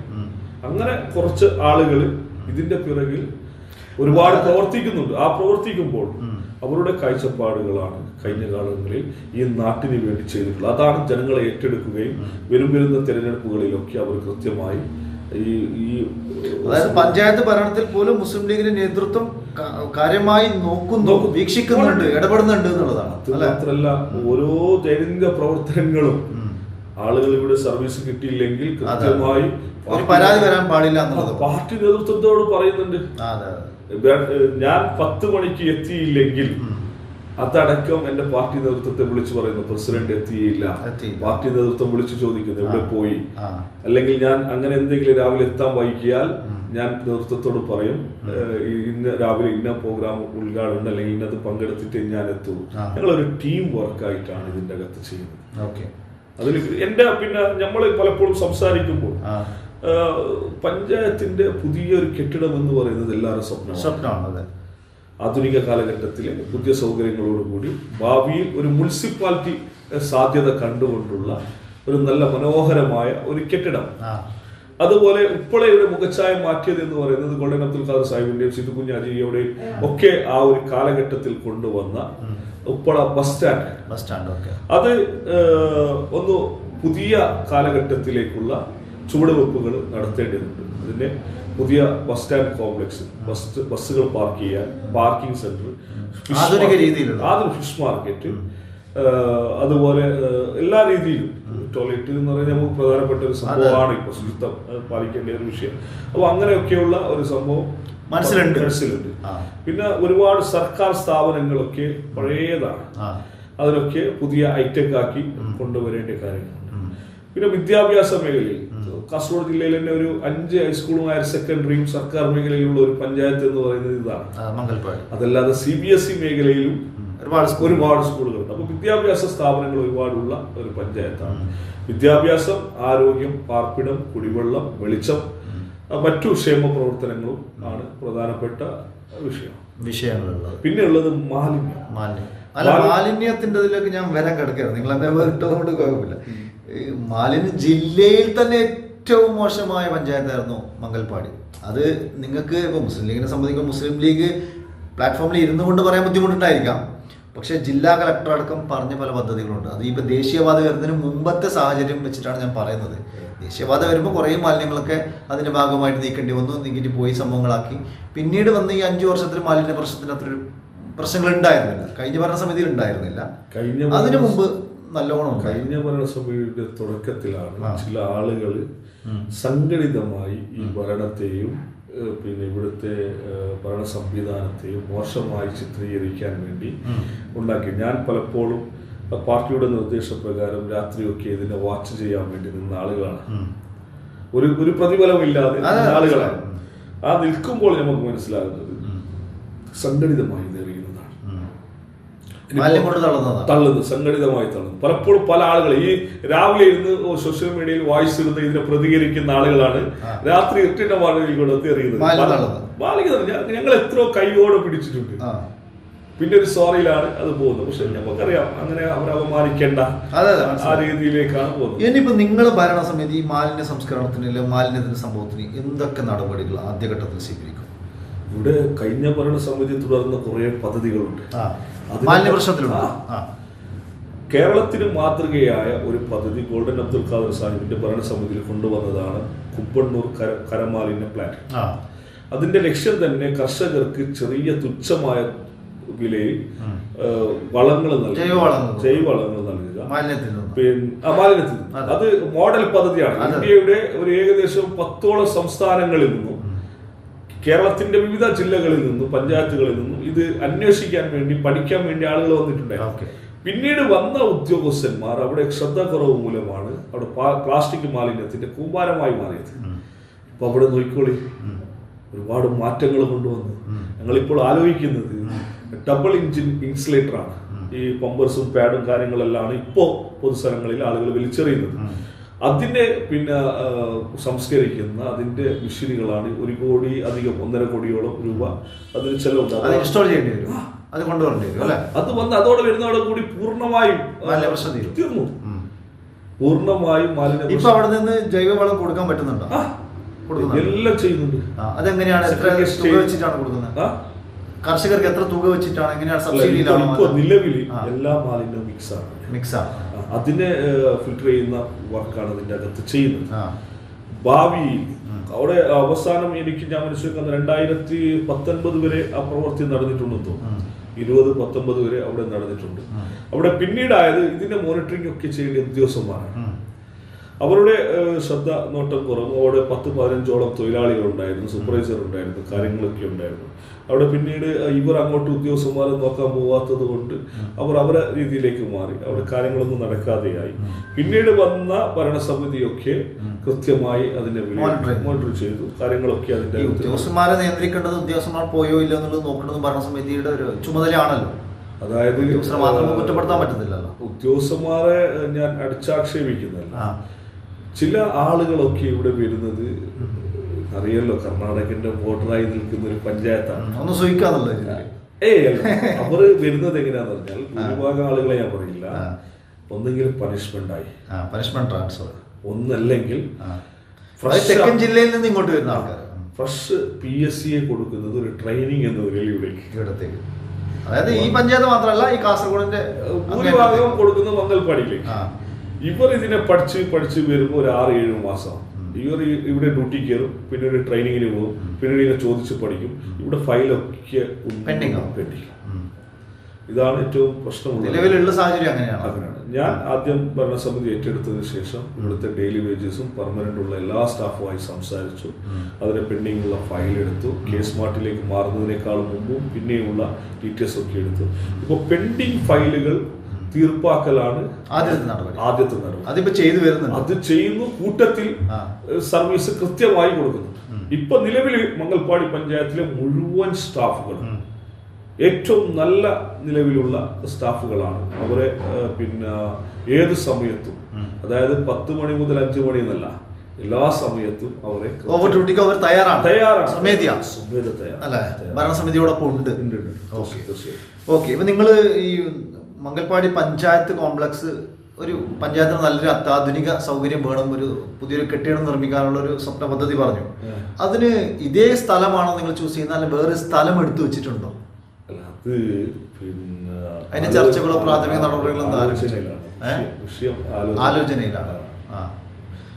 അങ്ങനെ കുറച്ച് ആളുകൾ ഇതിന്റെ പിറകിൽ ഒരുപാട് പ്രവർത്തിക്കുന്നുണ്ട്. ആ പ്രവർത്തിക്കുമ്പോൾ അവരുടെ കാഴ്ചപ്പാടുകളാണ് കഴിഞ്ഞ കാലങ്ങളിൽ ഈ നാട്ടിന് വേണ്ടി ചെയ്തിട്ടുള്ളത്. അതാണ് ജനങ്ങളെ ഏറ്റെടുക്കുകയും വരുന്ന തിരഞ്ഞെടുപ്പുകളിലൊക്കെ അവർ കൃത്യമായി അതായത് പഞ്ചായത്ത് ഭരണത്തിൽ പോലും മുസ്ലിം ലീഗിന്റെ നേതൃത്വം കാര്യമായി നോക്കുന്നു, വീക്ഷിക്കുന്നുണ്ട്, ഇടപെടുന്നുണ്ട് എന്നുള്ളതാണ്. മാത്രമല്ല ഓരോ ദൈനംദിന പ്രവർത്തനങ്ങളും ആളുകൾ ഇവിടെ സർവീസ് കിട്ടിയില്ലെങ്കിൽ കൃത്യമായി പരാതി വരാൻ പാടില്ല എന്നുള്ളത് പാർട്ടി നേതൃത്വത്തോട് പറയുന്നുണ്ട്. ഞാൻ 10 മണിക്ക് എത്തിയില്ലെങ്കിൽ അതടക്കം എന്റെ പാർട്ടി നേതൃത്വത്തെ വിളിച്ചു പറയുന്നു, പ്രസിഡന്റ് എത്തിയില്ല. പാർട്ടി നേതൃത്വം വിളിച്ചു ചോദിക്കുന്നു എവിടെ പോയി. അല്ലെങ്കിൽ ഞാൻ അങ്ങനെ എന്തെങ്കിലും രാവിലെ എത്താൻ വൈകിയാൽ ഞാൻ നേതൃത്വത്തോട് പറയും, ഇന്ന് രാവിലെ ഇന്ന പ്രോഗ്രാം ഉദ്ഘാടനം അല്ലെങ്കിൽ ഇന്നത് പങ്കെടുത്തിട്ട് ഞാൻ എത്തൂ. ഞങ്ങളൊരു ടീം വർക്കായിട്ടാണ് ഇതിന്റെ അകത്ത് ചെയ്യുന്നത്. അതിൽ എന്റെ പിന്നെ നമ്മൾ പലപ്പോഴും സംസാരിക്കുമ്പോൾ പഞ്ചായത്തിന്റെ പുതിയൊരു കെട്ടിടം എന്ന് പറയുന്നത് എല്ലാവരും സ്വപ്നമാണ്. ആധുനിക കാലഘട്ടത്തിലെ പുതിയ സൗകര്യങ്ങളോടുകൂടി ഭാവിയിൽ ഒരു മുനിസിപ്പാലിറ്റി സാധ്യത കണ്ടുകൊണ്ടുള്ള ഒരു നല്ല മനോഹരമായ ഒരു കെട്ടിടം. അതുപോലെ ഉപ്പളയുടെ മുഖച്ഛായ മാറ്റിയത് എന്ന് പറയുന്നത് ഗോൾഡൻ അബ്ദുൽ ഖാദർ സാഹിബിന്റെയും സിദ്ദു കുഞ്ഞാജിയുടെയും ഒക്കെ ആ ഒരു കാലഘട്ടത്തിൽ കൊണ്ടുവന്ന ഉപ്പള ബസ് സ്റ്റാൻഡ് അത് ഒന്ന് പുതിയ കാലഘട്ടത്തിലേക്കുള്ള ചുവടുവെപ്പുകൾ നടത്തേണ്ടതുണ്ട്. അതിന്റെ പുതിയ ബസ് സ്റ്റാൻഡ് കോംപ്ലക്സ്, ബസ്സുകൾ പാർക്ക് ചെയ്യാൻ പാർക്കിംഗ് സെന്റർ, ആധുനിക രീതിയിലുള്ള ഫിഷ് മാർക്കറ്റ്, അതുപോലെ എല്ലാ രീതിയിലും ടോയ്ലറ്റ് എന്ന് പറയുന്നത് നമുക്ക് പ്രധാനപ്പെട്ട ഒരു സംഭവമാണ്. ഇപ്പോൾ ശുചിത്വം പാലിക്കേണ്ട ഒരു വിഷയം. അപ്പോൾ അങ്ങനെയൊക്കെയുള്ള ഒരു സംഭവം മനസ്സിലുണ്ട്. പിന്നെ ഒരുപാട് സർക്കാർ സ്ഥാപനങ്ങളൊക്കെ പഴയതാണ്, അതിനൊക്കെ പുതിയ ഹൈടെക് ആക്കി കൊണ്ടുവരേണ്ട കാര്യങ്ങളുണ്ട്. പിന്നെ വിദ്യാഭ്യാസ മേഖലയിൽ കാസർഗോഡ് ജില്ലയിൽ തന്നെ ഒരു 5 ഹൈസ്കൂളും ഹയർ സെക്കൻഡറിയും സർക്കാർ മേഖലയിലുള്ള ഒരു പഞ്ചായത്ത് എന്ന് പറയുന്നത് ഇതാണ്. അതല്ലാതെ CBSE മേഖലയിലും ഒരുപാട് സ്കൂളുകളുണ്ട്. അപ്പൊ വിദ്യാഭ്യാസ സ്ഥാപനങ്ങൾ ഒരുപാടുള്ള ഒരു പഞ്ചായത്താണ്. വിദ്യാഭ്യാസം, ആരോഗ്യം, പാർപ്പിടം, കുടിവെള്ളം, വെളിച്ചം, മറ്റു ക്ഷേമ പ്രവർത്തനങ്ങളും ആണ് പ്രധാനപ്പെട്ട വിഷയങ്ങളുള്ളത്. പിന്നെ ഉള്ളത് മാലിന്യത്തിന്റെ ഇതിലേക്ക് ഞാൻ വരാൻ കിടക്കുകയാണ്. നിങ്ങൾ എന്താ വേറിട്ടതുകൊണ്ട് കുഴപ്പമില്ല. മാലിന്യ ജില്ലയിൽ തന്നെ ഏറ്റവും മോശമായ പഞ്ചായത്തായിരുന്നു മംഗൽപാടി. അത് നിങ്ങൾക്ക് ഇപ്പോൾ മുസ്ലിം ലീഗിനെ സംബന്ധിക്കുമ്പോൾ മുസ്ലിം ലീഗ് പ്ലാറ്റ്ഫോമിൽ ഇരുന്നു കൊണ്ട് പറയാൻ ബുദ്ധിമുട്ടുണ്ടായിരിക്കാം. പക്ഷെ ജില്ലാ കളക്ടർ അടക്കം പറഞ്ഞ പല പദ്ധതികളുണ്ട്. അത് ഇപ്പോൾ ദേശീയപാത വരുന്നതിന് മുമ്പത്തെ സാഹചര്യം വെച്ചിട്ടാണ് ഞാൻ പറയുന്നത്. ദേശീയപാത വരുമ്പോൾ കുറേ മാലിന്യങ്ങളൊക്കെ അതിന്റെ ഭാഗമായിട്ട് നീക്കേണ്ടി വന്നു, നീക്കിയിട്ട് പോയി സംഭവങ്ങളാക്കി. പിന്നീട് വന്ന് ഈ 5 വർഷത്തിൽ മാലിന്യ പ്രശ്നത്തിന് അത്രയൊരു പ്രശ്നങ്ങൾ ഉണ്ടായിരുന്നില്ല. കഴിഞ്ഞ ഭരണസമിതിയിൽ ഉണ്ടായിരുന്നില്ല. അതിനു മുമ്പ് നല്ലോണം കഴിഞ്ഞ ഭരണസഭയുടെ തുടക്കത്തിലാണ് ചില ആളുകൾ സംഘടിതമായി ഈ ഭരണത്തെയും പിന്നെ ഇവിടുത്തെ ഭരണ സംവിധാനത്തെയും മോശമായി ചിത്രീകരിക്കാൻ വേണ്ടി ഉണ്ടാക്കി. ഞാൻ പലപ്പോഴും പാർട്ടിയുടെ നിർദ്ദേശപ്രകാരം രാത്രിയൊക്കെ ഇതിനെ വാച്ച് ചെയ്യാൻ വേണ്ടി നിന്ന ആളുകളാണ്. ഒരു പ്രതിഫലമില്ലാതെ ആളുകളാണ്. ആ നിൽക്കുമ്പോൾ നമുക്ക് മനസ്സിലാകുന്നത് സംഘടിതമായി സംഘടിതമായി തള്ളുന്നു. പലപ്പോഴും പല ആളുകൾ ഈ രാവിലെ ഇരുന്ന് സോഷ്യൽ മീഡിയയിൽ വായിസ് എടുത്ത് ഇതിനെ പ്രതികരിക്കുന്ന ആളുകളാണ് രാത്രി 8 വാർഡുകളിൽ കൊടുത്ത് എറിയുന്നത്. ഞങ്ങൾ എത്രയോ കൈയോടെ പിടിച്ചിട്ടുണ്ട്. പിന്നെ ഒരു സോറിയിലാണ് അത് പോകുന്നത്. പക്ഷെ നമുക്കറിയാം അങ്ങനെ അവരെ അപമാനിക്കേണ്ട ആ രീതിയിലേക്കാണ് പോകുന്നത്. ഇനിയിപ്പോ നിങ്ങൾ ഭരണസമിതി മാലിന്യ സംസ്കരണത്തിന് മാലിന്യത്തിന്റെ സംഭവത്തിന് എന്തൊക്കെ നടപടികൾ ആദ്യഘട്ടത്തിൽ സ്വീകരിക്കും? ഇവിടെ കഴിഞ്ഞ ഭരണസമിതി തുടർന്ന കുറെ പദ്ധതികളുണ്ട്. കേരളത്തിന് മാതൃകയായ ഒരു പദ്ധതി ഗോൾഡൻ അബ്ദുൽ ഖാദർ സാഹിബിന്റെ ഭരണസമിതിയിൽ കൊണ്ടുവന്നതാണ് കുമ്പണ്ണൂർ കരമാലിന്യ പ്ലാന്റ്. അതിന്റെ ലക്ഷ്യം തന്നെ കർഷകർക്ക് ചെറിയ തുച്ഛമായ വിലയിൽ വളങ്ങൾ നൽകുക, ജൈവവളങ്ങൾ നൽകുക. മാലിന്യത്തിൽ അത് മോഡൽ പദ്ധതിയാണ്. ഇന്ത്യയുടെ ഒരു ഏകദേശം 10ഓളം സംസ്ഥാനങ്ങളിൽ നിന്നും കേരളത്തിന്റെ വിവിധ ജില്ലകളിൽ നിന്നും പഞ്ചായത്തുകളിൽ നിന്നും ഇത് അന്വേഷിക്കാൻ വേണ്ടി പഠിക്കാൻ വേണ്ടി ആളുകൾ വന്നിട്ടുണ്ടായിരുന്നു. പിന്നീട് വന്ന ഉദ്യോഗസ്ഥന്മാർ അവിടെ ശ്രദ്ധക്കുറവ് മൂലമാണ് അവിടെ പ്ലാസ്റ്റിക് മാലിന്യത്തിന്റെ കൂമ്പാരമായി മാറിയത്. ഇപ്പൊ അവിടെ നോക്കിക്കോളി, ഒരുപാട് മാറ്റങ്ങൾ കൊണ്ടുവന്നു. ഞങ്ങളിപ്പോൾ ആലോചിക്കുന്നത് ഡബിൾ എഞ്ചിൻ ഇൻസുലേറ്റർ ആണ്. ഈ പമ്പേഴ്സും പാഡും കാര്യങ്ങളെല്ലാം ഇപ്പോ പൊതുസ്ഥലങ്ങളിൽ ആളുകൾ വലിച്ചെറിയുന്നത്. അതിനെ പിന്നെ സംസ്കരിക്കുന്ന അതിന്റെ മെഷീനുകളാണ് 1 കോടി അധികം 1.5 കോടിയോളം രൂപ അതിന് ചെലവുണ്ടാകും. അത് വന്ന് അതോടെ വരുന്നതോടെ കൂടി പൂർണ്ണമായും തീർന്നു. പൂർണ്ണമായും മാലിന്യം ഇപ്പൊ അവിടെ നിന്ന് ജൈവവളം കൊടുക്കാൻ പറ്റുന്നുണ്ടോ? കൊടുക്കുന്നുണ്ട്? എല്ലാം ചെയ്യുന്നുണ്ട്. അതെങ്ങനെയാണ്, എത്ര തുക വെച്ചിട്ടാണ് കൊടുക്കുന്നത്? കർഷകർക്ക് എത്ര തുക വെച്ചിട്ടാണ്, എങ്ങനെയാണ്? സബ്സിഡിയിലാണോ? ഇപ്പോൾ നിലവിൽ എല്ലാ മാലിന്യവും മിക്സാണ്. അതിനെ ഫിൽട്ടർ ചെയ്യുന്ന വർക്കാണ് അതിന്റെ അകത്ത് ചെയ്യുന്നത്. ഭാവിയിൽ അവിടെ അവസാനം ഞാൻ മനസ്സിലാക്കുന്നത് 2019 വരെ ആ പ്രവൃത്തി നടന്നിട്ടുണ്ടെന്ന് തോന്നുന്നു. 2019 വരെ അവിടെ നടന്നിട്ടുണ്ട്. അവിടെ പിന്നീടായത് ഇതിന്റെ മോണിറ്ററിംഗ് ഒക്കെ ചെയ്യേണ്ട ഉദ്യോഗസ്ഥന്മാരാണ്. അവരുടെ ശ്രദ്ധ നോട്ടം കുറവ്. അവിടെ 10-15ഓളം തൊഴിലാളികൾ ഉണ്ടായിരുന്നു, സൂപ്പർവൈസർ ഉണ്ടായിരുന്നു, കാര്യങ്ങളൊക്കെ ഉണ്ടായിരുന്നു. അവിടെ പിന്നീട് ഇവർ അങ്ങോട്ട് ഉദ്യോഗസ്ഥന്മാരെ നോക്കാൻ പോവാത്തത് കൊണ്ട് അവർ അവരുടെ രീതിയിലേക്ക് മാറി. അവിടെ കാര്യങ്ങളൊന്നും നടക്കാതെയായി. പിന്നീട് വന്ന ഭരണസമിതിയൊക്കെ കൃത്യമായി അതിനെ മോണിറ്റർ ചെയ്തു. കാര്യങ്ങളൊക്കെ അതിന്റെ ഉദ്യോഗസ്ഥന്മാരെ നിയന്ത്രിക്കേണ്ടത് ഉദ്യോഗസ്ഥന്മാർ പോയോ ഇല്ല എന്നുള്ളത് നോക്കേണ്ടത് ഭരണസമിതിയുടെ ഒരു ചുമതലയാണല്ലോ. അതായത് കുറ്റപ്പെടുത്താൻ പറ്റുന്നില്ലല്ലോ. ഉദ്യോഗസ്ഥന്മാരെ ഞാൻ അടിച്ചാക്ഷേപിക്കുന്നില്ല. ചില ആളുകളൊക്കെ ഇവിടെ വരുന്നത് അറിയല്ലോ, കർണാടകന്റെ വോട്ടറായി നിൽക്കുന്ന ഒരു പഞ്ചായത്താണ്. ഒന്ന് സൂചിക്കാന്നുള്ളത്. അവർ വരുന്നത് എങ്ങനെയാന്ന് പറഞ്ഞാൽ ഭൂരിഭാഗം ആളുകളെ ഞാൻ പറയില്ല, ഒന്നെങ്കിൽ പണിഷ്മെന്റ് ട്രാൻസ്ഫർ, ഒന്നല്ലെങ്കിൽ തെക്കൻ ജില്ലയിൽ നിന്ന് ഇങ്ങോട്ട് വരുന്ന ആൾക്കാർ ഫ്രഷ് PSC കൊടുക്കുന്നത് ഒരു ട്രെയിനിങ് എന്ന നിലയിൽ ഇവിടേക്ക്. അതായത് ഈ പഞ്ചായത്ത് മാത്രമല്ല, ഈ കാസർഗോഡിന്റെ ഭൂരിഭാഗം കൊടുക്കുന്നത് മംഗൽപാടിയിലേക്ക്. ഇവർ ഇതിനെ പഠിച്ച് വരുമ്പോൾ ഒരു 6-7 മാസം ഇവർ ഇവിടെ ഡ്യൂട്ടി കയറും, പിന്നീട് ട്രെയിനിങ്ങിന് പോകും, പിന്നീട് ഇങ്ങനെ ചോദിച്ച് പഠിക്കും. ഇവിടെ ഫയലൊക്കെ പെൻഡിങ്. ഇതാണ് ഏറ്റവും പ്രശ്നമുള്ളത്. നിലവിലുള്ള സാഹചര്യം അങ്ങനെയാണ്. ഞാൻ ആദ്യം ഭരണസമിതി ഏറ്റെടുത്തതിന് ശേഷം ഇവിടുത്തെ ഡെയിലി വേജസും പെർമനന്റ് ഉള്ള എല്ലാ സ്റ്റാഫുമായി സംസാരിച്ചു. അതിന് പെൻഡിങ് ഉള്ള ഫയൽ എടുത്തു. കേസ് മാർട്ടിലേക്ക് മാറുന്നതിനേക്കാളും മുമ്പും പിന്നെയുള്ള ഡീറ്റെയിൽസ് ഒക്കെ എടുത്തു. ഇപ്പോൾ പെൻഡിങ് ഫയലുകൾ തീർപ്പാക്കലാണ് ആദ്യത്തെ നടപടി. അതിപ്പോ ചെയ്തു വരുന്നുണ്ട്. അത് ചെയ്യുന്നു. കൂട്ടത്തിൽ സർവീസ് കൃത്യമായി കൊടുക്കുന്നു. ഇപ്പൊ നിലവിൽ മംഗൽപാടി പഞ്ചായത്തിലെ മുഴുവൻ സ്റ്റാഫുകൾ ഏറ്റവും നല്ല നിലവിലുള്ള സ്റ്റാഫുകളാണ്. അവരെ പിന്നെ ഏത് സമയത്തും, അതായത് 10 മണി മുതൽ 5 മണി എന്നല്ല, എല്ലാ സമയത്തും അവരെ ഓവർ ഡ്യൂട്ടിക്ക് അവർ തയ്യാറാണ്. ഭരണസമിതിയോടൊപ്പം ഉണ്ട്. ഓക്കെ. ഇപ്പൊ നിങ്ങള് ഈ മംഗൽപാടി പഞ്ചായത്ത് കോംപ്ലക്സ് ഒരു പഞ്ചായത്തിന് നല്ലൊരു അത്യാധുനിക സൗകര്യം വേണം, ഒരു പുതിയൊരു കെട്ടിടം നിർമ്മിക്കാനുള്ള ഒരു സ്വപ്ന പദ്ധതി പറഞ്ഞു. അതിന് ഇതേ സ്ഥലമാണോ നിങ്ങൾ ചൂസ് ചെയ്യുന്നത്, അല്ലെങ്കിൽ വേറെ സ്ഥലം എടുത്തു വെച്ചിട്ടുണ്ടോ? അതിന്റെ ചർച്ചകളോ പ്രാഥമിക നടപടികളോ ആലോചനയിലാണ്.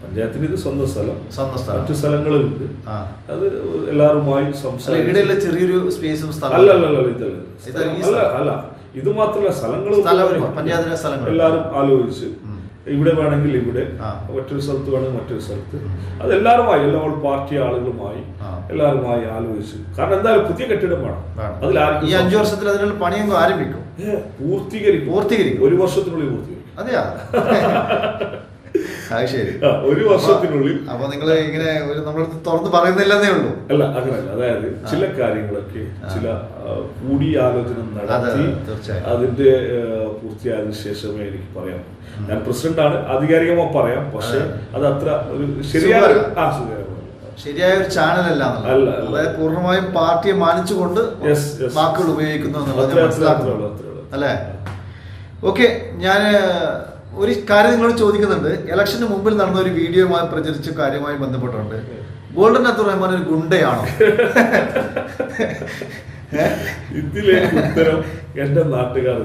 പഞ്ചായത്തിന് ഇത് സ്വന്തം സ്ഥലം, മറ്റു സ്ഥലങ്ങളുണ്ട്. അത് എല്ലാവരുമായി സംസാരിക്കും. ചെറിയൊരു സ്പേസും സ്ഥലം അല്ല, ഇത് മാത്രമല്ല, പഞ്ചായത്തിലെ സ്ഥലങ്ങൾ എല്ലാവരും ആലോചിച്ച് ഇവിടെ വേണമെങ്കിൽ ഇവിടെ, മറ്റൊരു സ്ഥലത്ത് വേണമെങ്കിൽ മറ്റൊരു സ്ഥലത്ത്, അതെല്ലാവരുമായി, എല്ലാ പാർട്ടി ആളുകളുമായി എല്ലാവരുമായി ആലോചിച്ചു. കാരണം എന്തായാലും പുതിയ കെട്ടിടം വേണം. ഈ 5 വർഷത്തിൽ അതിനുള്ള പണിയൊന്നും ആരംഭിക്കും, പൂർത്തീകരിക്കും. 1 വർഷത്തിനുള്ളിൽ പൂർത്തീകരിക്കും. അതെയാ? അത് ശരി, 1 വർഷത്തിനുള്ളിൽ. അപ്പൊ നിങ്ങൾ ഇങ്ങനെ നമ്മളടുത്ത് തുറന്ന് പറയുന്നില്ലെന്നേ ഉള്ളൂ? അല്ല, അങ്ങനല്ല. അതായത് ചില കാര്യങ്ങളൊക്കെ ചില കൂടിയാലോചന നടത്തി അതിന്റെ പൂർത്തിയായതിനു ശേഷമേ എനിക്ക് പറയാം. ഞാൻ പ്രസിഡന്റാണ്, ആധികാരികമായി പറയാം. പക്ഷെ അത് അത്ര ഒരു ശരിയായ ഒരു ചാനലല്ല, അതായത് പൂർണ്ണമായും പാർട്ടിയെ മാനിച്ചുകൊണ്ട് വാക്കുകൾ ഉപയോഗിക്കുന്നു അല്ലേ? ഓക്കെ. ഞാൻ ഒരു കാര്യം നിങ്ങളോട് ചോദിക്കുന്നുണ്ട്. ഇലക്ഷന് മുമ്പിൽ നടന്ന ഒരു വീഡിയോയുമായി പ്രചരിച്ച കാര്യവുമായി ബന്ധപ്പെട്ടുണ്ട്. ഗോൾഡൻ അബ്ദുറഹ്മാൻ ഒരു ഗുണ്ടയാണോ? ഇതിലെ ഉത്തരം എന്റെ നാട്ടുകാർ,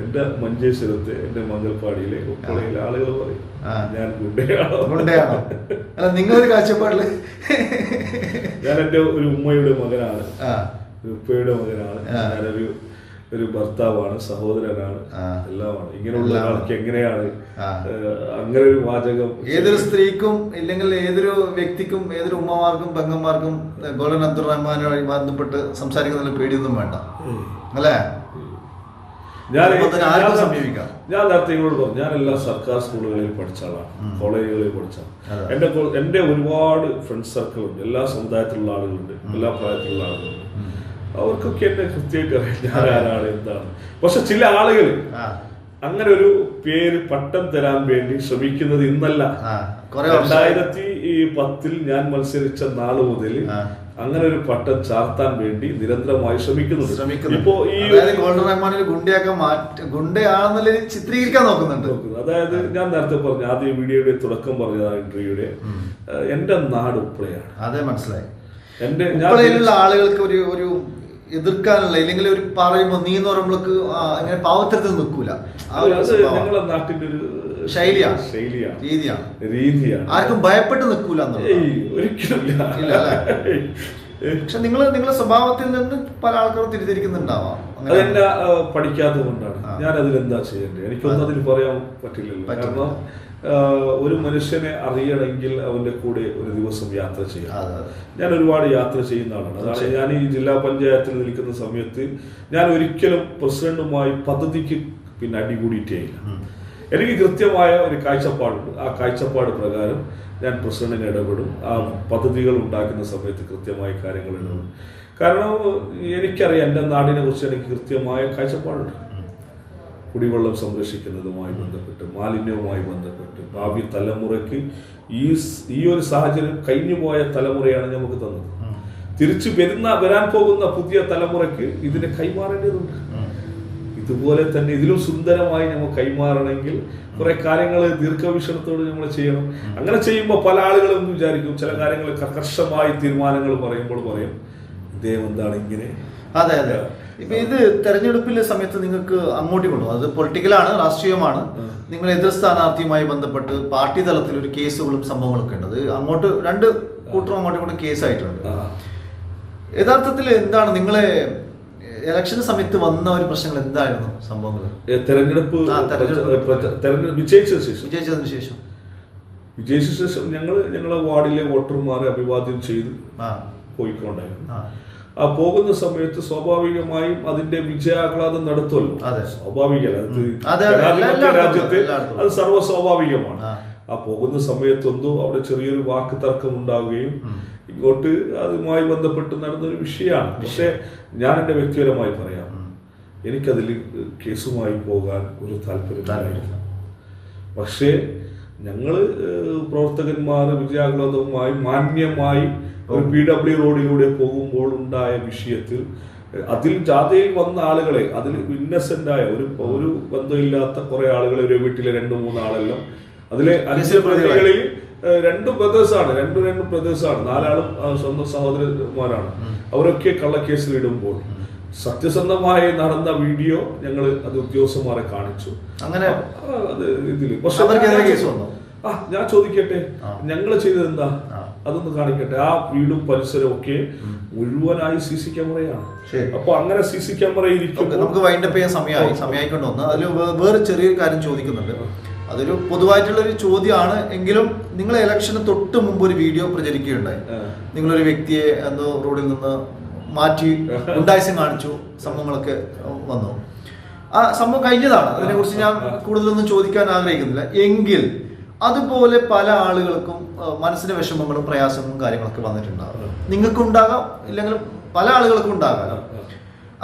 എന്റെ മഞ്ചേശ്വരത്തെ, എന്റെ മംഗൽപാടിയിലെ ഉപ്പളയിലെ ആളുകൾ പറയും ഞാൻ ഗുണ്ടയാണോ. അല്ല, നിങ്ങളൊരു കാഴ്ചപ്പാടില് ഞാൻ എന്റെ ഒരു ഉമ്മയുടെ മകനാണ്, ഉപ്പയുടെ മകനാണ്, ഞാനൊരു ഭർത്താവാണ്, സഹോദരനാണ്, എല്ലാമാണ്. ഇങ്ങനെയുള്ള ആൾക്ക് എങ്ങനെയാണ് അങ്ങനെ ഒരു വാചകം? ഏതൊരു സ്ത്രീക്കും ഇല്ലെങ്കിൽ ഏതൊരു വ്യക്തിക്കും, ഏതൊരു ഉമ്മമാർക്കും പെങ്ങന്മാർക്കും ഗോൾഡൻ അബ്ദുറഹ്മാനുമായി ബന്ധപ്പെട്ട് സംസാരിക്കുന്നതിൽ പേടിയൊന്നും വേണ്ട അല്ലേ? ഞാൻ നേരത്തെ നിങ്ങളോട് പറഞ്ഞു, ഞാൻ എല്ലാ സർക്കാർ സ്കൂളുകളിൽ പഠിച്ച ആളാണ്, കോളേജുകളിൽ പഠിച്ച. എന്റെ ഒരുപാട് ഫ്രണ്ട് സർക്കിൾ ഉണ്ട്, എല്ലാ സമുദായത്തിലുള്ള ആളുകളുണ്ട്, എല്ലാ പ്രായത്തിലുള്ള ആളുകളുണ്ട്. അവർക്കൊക്കെ എന്നെ കൃത്യമായിട്ട് അറിയാം ഞാൻ ആരാണ്, എന്താണ്. പക്ഷെ ചില ആളുകൾ അങ്ങനെ ഒരു പേര് പട്ടം തരാൻ വേണ്ടി ശ്രമിക്കുന്നത് ഇന്നല്ല. 2010 ഞാൻ മത്സരിച്ച നാള് മുതൽ അങ്ങനെ ഒരു പട്ടം ചാർത്താൻ വേണ്ടി നിരന്തരമായി ശ്രമിക്കുന്നുണ്ട്. ഇപ്പോ ഈ ഗോൾഡൻ റഹ്മാനെ ഗുണ്ടയാണെന്നുള്ള ചിത്രീകരിക്കാൻ നോക്കുന്നുണ്ട്. അതായത് ഞാൻ നേരത്തെ പറഞ്ഞു, ആദ്യ വീഡിയോയുടെ തുടക്കം പറഞ്ഞതാണ് ഇന്റർവ്യൂടെ, എന്റെ നാട് ഉപ്പളയാണ്. അതെ, മനസ്സിലായി. എന്റെ ഉപ്പളയിലുള്ള ആളുകൾക്ക് ഒരു എതിർക്കാനുള്ള, ഇല്ലെങ്കിൽ ഒരു പറയുമ്പോ നീ എന്ന് പറയുമ്പോൾക്ക് അങ്ങനെ പാവത്തരത്തിൽ നിൽക്കൂല. ഞങ്ങളുടെ നാട്ടിന്റെ ഒരു ശൈലിയാണ്, രീതിയാണ്. ആർക്കും ഭയപ്പെട്ട് നിൽക്കൂല. ഒരിക്കലും പക്ഷെ നിങ്ങളെ സ്വഭാവത്തിൽ നിന്ന് പല ആൾക്കാരും തിരിതിരിക്കുന്നുണ്ടാവാം. അതെന്നെ പഠിക്കാത്തത് കൊണ്ടാണ്. ഞാൻ അതിലെന്താ ചെയ്യേണ്ടത്? എനിക്കൊന്നും അതിൽ പറയാൻ പറ്റില്ലല്ലോ. കാരണം ഒരു മനുഷ്യനെ അറിയണമെങ്കിൽ അവന്റെ കൂടെ ഒരു ദിവസം യാത്ര ചെയ്യണം. ഞാൻ ഒരുപാട് യാത്ര ചെയ്യുന്ന ആളാണ്. അതാണ് ഞാൻ ഈ ജില്ലാ പഞ്ചായത്തിൽ നിൽക്കുന്ന സമയത്ത് ഞാൻ ഒരിക്കലും പ്രസിഡന്റുമായി പദ്ധതിക്ക് അടികൂടിയിട്ടേ ഇല്ല. എനിക്ക് കൃത്യമായ ഒരു കാഴ്ചപ്പാടുണ്ട്. ആ കാഴ്ചപ്പാട് പ്രകാരം ഞാൻ പ്രസിഡന്റിനെ ഇടപെടും. ആ പദ്ധതികൾ ഉണ്ടാക്കുന്ന സമയത്ത് കൃത്യമായ കാര്യങ്ങൾ ഇടപെടും. കാരണം എനിക്കറിയാം, എൻ്റെ നാടിനെ കുറിച്ച് എനിക്ക് കൃത്യമായ കാഴ്ചപ്പാടുണ്ട്. കുടിവെള്ളം സംരക്ഷിക്കുന്നതുമായി ബന്ധപ്പെട്ട്, മാലിന്യവുമായി ബന്ധപ്പെട്ട്, ഭാവി തലമുറയ്ക്ക് ഈ ഒരു സാഹചര്യം കഴിഞ്ഞുപോയ തലമുറയാണ് നമുക്ക് തന്നത്. തിരിച്ചു വരാൻ പോകുന്ന പുതിയ തലമുറയ്ക്ക് ഇതിനെ കൈമാറേണ്ടതുണ്ട്. ഇതുപോലെ തന്നെ ഇതിലും സുന്ദരമായി നമ്മൾ കൈമാറണമെങ്കിൽ കുറെ കാര്യങ്ങൾ ദീർഘവീക്ഷണത്തോട് നമ്മൾ ചെയ്യണം. അങ്ങനെ ചെയ്യുമ്പോൾ പല ആളുകളും വിചാരിക്കും, ചില കാര്യങ്ങൾ കർക്കശമായി തീരുമാനങ്ങൾ പറയുമ്പോൾ പറയും, ഇദ്ദേഹം എന്താണ് ഇങ്ങനെ. അതെ അതെ. ഇപ്പൊ ഇത് തെരഞ്ഞെടുപ്പിലെ സമയത്ത് നിങ്ങൾക്ക് അങ്ങോട്ട് കൊണ്ടുപോകും, അത് പൊളിറ്റിക്കലാണ്, രാഷ്ട്രീയമാണ്. നിങ്ങൾ എതിർ സ്ഥാനാർത്ഥിയുമായി ബന്ധപ്പെട്ട് പാർട്ടി തലത്തിൽ ഒരു കേസുകളും സംഭവങ്ങളൊക്കെ ഉണ്ട്. അത് അങ്ങോട്ട് രണ്ട് കൂട്ടരും അങ്ങോട്ടും കേസായിട്ടുണ്ട്. യഥാർത്ഥത്തിൽ എന്താണ് നിങ്ങളെ ഇലക്ഷൻ സമയത്ത് വന്ന ഒരു പ്രശ്നങ്ങൾ എന്തായിരുന്നു സംഭവങ്ങൾ? തെരഞ്ഞെടുപ്പ് വിജയിച്ചതിന് ശേഷം ഞങ്ങളെ വാർഡിലെ വോട്ടർമാരെ അഭിവാദ്യം ചെയ്ത് പോയിക്കൊണ്ടായിരുന്നു. ആ പോകുന്ന സമയത്ത് സ്വാഭാവികമായും അതിന്റെ വിജയാഹ്ലാദം നടത്തുമല്ലോ. സ്വാഭാവികമല്ല, രാജ്യത്ത് അത് സർവ്വസ്വാഭാവികമാണ്. ആ പോകുന്ന സമയത്തൊന്നും അവിടെ ചെറിയൊരു വാക്ക് തർക്കം ഉണ്ടാവുകയും ഇങ്ങോട്ട് അതുമായി ബന്ധപ്പെട്ട് നടന്നൊരു വിഷയമാണ്. പക്ഷെ ഞാൻ എൻ്റെ വ്യക്തിപരമായി പറയാം, എനിക്കതിൽ കേസുമായി പോകാൻ ഒരു താല്പര്യമില്ല. പക്ഷേ ഞങ്ങൾ പ്രവർത്തകന്മാർ വിജയാഹ്ലാദവുമായി മാന്യമായി ഒരു PW റോഡിലൂടെ പോകുമ്പോൾ ഉണ്ടായ വിഷയത്തിൽ അതിൽ ജാഥയിൽ വന്ന ആളുകളെ, അതിൽ ഇന്നസെന്റായ ഒരു ബന്ധമില്ലാത്ത കുറെ ആളുകളെ, ഒരു വീട്ടിലെ 2-3 ആളെല്ലാം, അതിലെ 5 പ്രതികളിൽ 2 ബ്രദേഴ്സാണ്, 2 ബ്രദേഴ്സാണ്, 4 ആളും സ്വന്തം സഹോദരന്മാരാണ്. അവരൊക്കെ കള്ളക്കേസിൽ ഇടുമ്പോൾ സത്യസന്ധമായി നടന്ന വീഡിയോ ഞങ്ങൾ അത് ഉദ്യോഗസ്ഥന്മാരെ കാണിച്ചു. അങ്ങനെ ഇതില് പക്ഷെ ഞാൻ ചോദിക്കട്ടെ, ഞങ്ങൾ ചെയ്തത് എന്താ? അതൊന്ന് കാണിക്കട്ടെ. ആ വീടും പരിസരവും ഒക്കെ മുഴുവനായി CC ക്യാമറയാണ്. അപ്പൊ അങ്ങനെ CC ക്യാമറ ഇരിക്കും. നമുക്ക് വൈൻഡപ്പ് ചെയ്യാൻ സമയമായിക്കൊണ്ട് വന്ന് അതിൽ വേറെ ചെറിയൊരു കാര്യം ചോദിക്കുന്നുണ്ട്. അതൊരു പൊതുവായിട്ടുള്ള ഒരു ചോദ്യമാണ് എങ്കിലും, നിങ്ങൾ ഇലക്ഷന് തൊട്ട് മുമ്പ് ഒരു വീഡിയോ പ്രചരിക്കുകയുണ്ടായി. നിങ്ങളൊരു വ്യക്തിയെ എന്തോ റോഡിൽ നിന്ന് മാറ്റി ഉണ്ടായിസം കാണിച്ചു, സംഭവങ്ങളൊക്കെ വന്നു. ആ സംഭവം കഴിഞ്ഞതാണ്. അതിനെക്കുറിച്ച് ഞാൻ കൂടുതലൊന്നും ചോദിക്കാൻ ആഗ്രഹിക്കുന്നില്ല. എങ്കിൽ അതുപോലെ പല ആളുകൾക്കും മനസ്സിന്റെ വിഷമങ്ങളും പ്രയാസങ്ങളും കാര്യങ്ങളൊക്കെ വന്നിട്ടുണ്ടാകും. നിങ്ങൾക്കുണ്ടാകാം, ഇല്ലെങ്കിൽ പല ആളുകൾക്കും ഉണ്ടാകാം.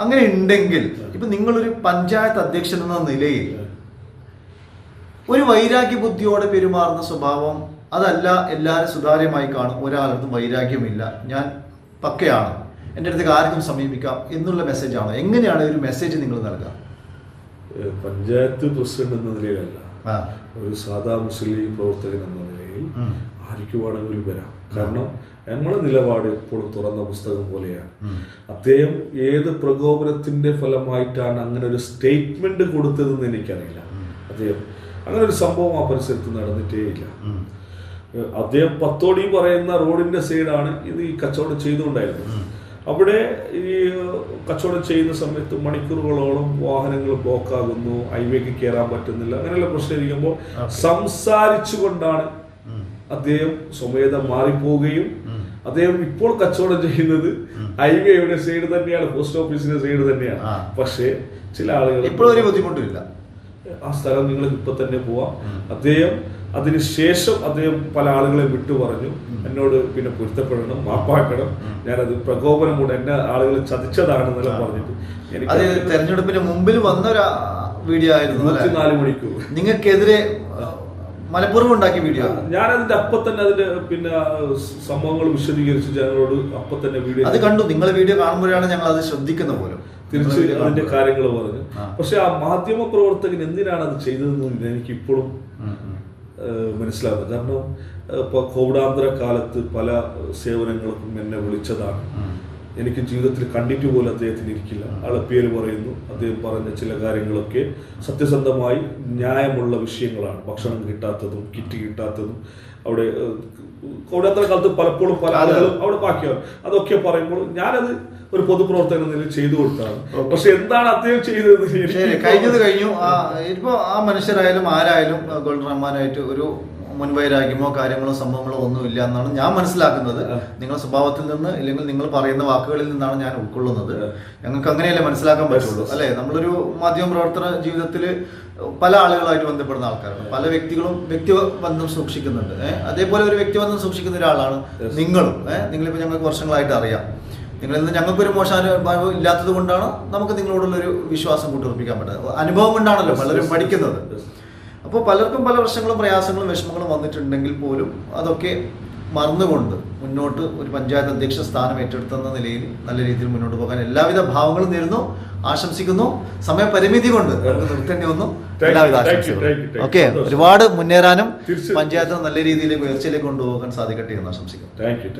അങ്ങനെ ഉണ്ടെങ്കിൽ ഇപ്പൊ നിങ്ങളൊരു പഞ്ചായത്ത് അധ്യക്ഷൻ എന്ന നിലയിൽ ഒരു വൈരാഗ്യ ബുദ്ധിയോടെ പെരുമാറുന്ന സ്വഭാവം അതല്ല. എല്ലാവരും സുതാര്യമായി കാണും, ഒരാളടുത്തും വൈരാഗ്യമില്ല, ഞാൻ പക്കയാണ്, എൻ്റെ അടുത്തേക്ക് ആർക്കും സമീപിക്കാം എന്നുള്ള മെസ്സേജാണോ? എങ്ങനെയാണ് ഒരു മെസ്സേജ് നിങ്ങൾ നൽകുക? പഞ്ചായത്ത് പ്രസിഡന്റ് എന്ന നിലയിലല്ല, ഒരു സാധാ മുസ്ലിം പ്രവർത്തകൻ എന്ന നിലയിൽ ആർക്ക് വേണമെങ്കിലും വരാം. കാരണം ഞങ്ങളുടെ നിലപാട് എപ്പോഴും തുറന്ന പുസ്തകം പോലെയാണ്. അദ്ദേഹം ഏത് പ്രകോപനത്തിന്റെ ഫലമായിട്ടാണ് അങ്ങനെ ഒരു സ്റ്റേറ്റ്മെന്റ് കൊടുത്തതെന്ന് എനിക്കറിയില്ല. അദ്ദേഹം അങ്ങനെ ഒരു സംഭവം ആ പരിസരത്ത് നടന്നിട്ടേ ഇല്ല. അദ്ദേഹം പത്തോടി പറയുന്ന റോഡിന്റെ സൈഡാണ് ഇത് ഈ കച്ചവടം ചെയ്തുകൊണ്ടായിരുന്നത്. അവിടെ ഈ കച്ചവടം ചെയ്യുന്ന സമയത്ത് മണിക്കൂറുകളോളം വാഹനങ്ങൾ ബ്ലോക്കാകുന്നു, ഹൈവേക്ക് കയറാൻ പറ്റുന്നില്ല. അങ്ങനെയുള്ള പ്രശ്നം ഇരിക്കുമ്പോൾ സംസാരിച്ചുകൊണ്ടാണ് അദ്ദേഹം സ്വമേധം മാറിപ്പോവുകയും അദ്ദേഹം ഇപ്പോൾ കച്ചവടം ചെയ്യുന്നത് ഹൈവേയുടെ സൈഡ് തന്നെയാണ്, പോസ്റ്റ് ഓഫീസിന്റെ സൈഡ് തന്നെയാണ്. പക്ഷേ ചില ആളുകൾ ഇപ്പോഴൊരു ബുദ്ധിമുട്ടില്ല, ആ സ്ഥലം നിങ്ങൾക്ക് ഇപ്പൊ തന്നെ പോവാം. അദ്ദേഹം അതിനുശേഷം അദ്ദേഹം പല ആളുകളെ വിട്ടു പറഞ്ഞു, എന്നോട് പിന്നെ പൊരുത്തപ്പെടണം, മാപ്പാക്കണം, ഞാനത് പ്രകോപനം കൂടെ എന്നെ ആളുകൾ ചതിച്ചതാണെന്നെല്ലാം പറഞ്ഞിട്ട്. അത് തെരഞ്ഞെടുപ്പിന് മുമ്പിൽ വന്ന ഒരു വീഡിയോ ആയിരുന്നു. 24 മണിക്കൂർ നിങ്ങൾക്കെതിരെ മനഃപൂർവ്വം ഉണ്ടാക്കിയ വീഡിയോ. ഞാനതിന്റെ അപ്പം തന്നെ അതിന്റെ പിന്നെ സംഭവങ്ങൾ വിശദീകരിച്ച് ജനങ്ങളോട് അപ്പം തന്നെ വീഡിയോ അത് കണ്ടു. നിങ്ങൾ വീഡിയോ കാണുമ്പോഴാണ് ഞങ്ങൾ അത് ശ്രദ്ധിക്കുന്ന പോലും തിരിച്ച് അതിന്റെ കാര്യങ്ങൾ പറഞ്ഞു. പക്ഷെ ആ മാധ്യമ പ്രവർത്തകൻ എന്തിനാണ് അത് ചെയ്തതെന്ന് എനിക്ക് ഇപ്പോഴും മനസ്സിലാവുന്നത്. കാരണം ഇപ്പൊ കോവിഡാന്തര കാലത്ത് പല സേവനങ്ങൾക്കും എന്നെ വിളിച്ചതാണ്. എനിക്ക് ജീവിതത്തിൽ കണ്ടിട്ട് പോലും അദ്ദേഹത്തിന് ഇരിക്കില്ല. ആളെ പേര് പറയുന്നു, അദ്ദേഹം പറഞ്ഞ ചില കാര്യങ്ങളൊക്കെ സത്യസന്ധമായി ന്യായമുള്ള വിഷയങ്ങളാണ്. ഭക്ഷണം കിട്ടാത്തതും കിറ്റ് കിട്ടാത്തതും അവിടെ കോവിഡാന്തര കാലത്ത് പലപ്പോഴും പല ആളുകളും അവിടെ ബാക്കിയാണ്. അതൊക്കെ പറയുമ്പോൾ ഞാനത് ഒരു പൊതുപ്രവർത്തകൻ എന്ന നിലയിൽ ചെയ്തു കൊടുത്താണ്. പക്ഷെ എന്താണ് അദ്ദേഹം ചെയ്തത്? കഴിഞ്ഞത് കഴിഞ്ഞു. ഇപ്പൊ ആ മനുഷ്യരായാലും ആരായാലും ഗോൾഡൻ റഹ്മാനായിട്ട് ഒരു മുൻവൈരാഗ്യമോ കാര്യങ്ങളോ സംഭവങ്ങളോ ഒന്നുമില്ല എന്നാണ് ഞാൻ മനസ്സിലാക്കുന്നത്. നിങ്ങളുടെ സ്വഭാവത്തിൽ നിന്ന് അല്ലെങ്കിൽ നിങ്ങൾ പറയുന്ന വാക്കുകളിൽ നിന്നാണ് ഞാൻ ഉൾക്കൊള്ളുന്നത്. ഞങ്ങൾക്ക് അങ്ങനെയല്ലേ മനസ്സിലാക്കാൻ പറ്റുള്ളൂ അല്ലെ? നമ്മളൊരു മാധ്യമ പ്രവർത്തന ജീവിതത്തിൽ പല ആളുകളായിട്ട് ബന്ധപ്പെടുന്ന ആൾക്കാരാണ്. പല വ്യക്തികളും വ്യക്തിബന്ധം സൂക്ഷിക്കുന്നുണ്ട്. അതേപോലെ ഒരു വ്യക്തിബന്ധം സൂക്ഷിക്കുന്ന ഒരാളാണ് നിങ്ങളും. നിങ്ങളിപ്പോൾ ഞങ്ങൾക്ക് വർഷങ്ങളായിട്ട് അറിയാം. നിങ്ങളിൽ നിന്ന് ഞങ്ങൾക്കൊരു മോശാനുഭവം ഇല്ലാത്തത് കൊണ്ടാണ് നമുക്ക് നിങ്ങളോടുള്ളൊരു വിശ്വാസം കൂട്ടുറപ്പിക്കാൻ പറ്റുന്നത്. അനുഭവം കൊണ്ടാണല്ലോ പലരും പഠിക്കുന്നത്. അപ്പോൾ പലർക്കും പല പ്രശ്നങ്ങളും പ്രയാസങ്ങളും വിഷമങ്ങളും വന്നിട്ടുണ്ടെങ്കിൽ പോലും അതൊക്കെ മറന്നുകൊണ്ട് മുന്നോട്ട് ഒരു പഞ്ചായത്ത് അധ്യക്ഷ സ്ഥാനം ഏറ്റെടുത്തെന്ന നിലയിൽ നല്ല രീതിയിൽ മുന്നോട്ട് പോകാൻ എല്ലാവിധ ഭാവങ്ങളും നേരുന്നു, ആശംസിക്കുന്നു. സമയപരിമിതി കൊണ്ട് നമുക്ക് നിർത്തേണ്ടി വന്നു. എല്ലാവിധ ആശംസകളും. ഓക്കെ, ഒരുപാട് മുന്നേറാനും പഞ്ചായത്ത് നല്ല രീതിയിലേക്ക് ഉയർച്ചയിലേക്ക് കൊണ്ടുപോകാൻ സാധിക്കട്ടെ എന്ന് ആശംസിക്കുന്നു. Thank you.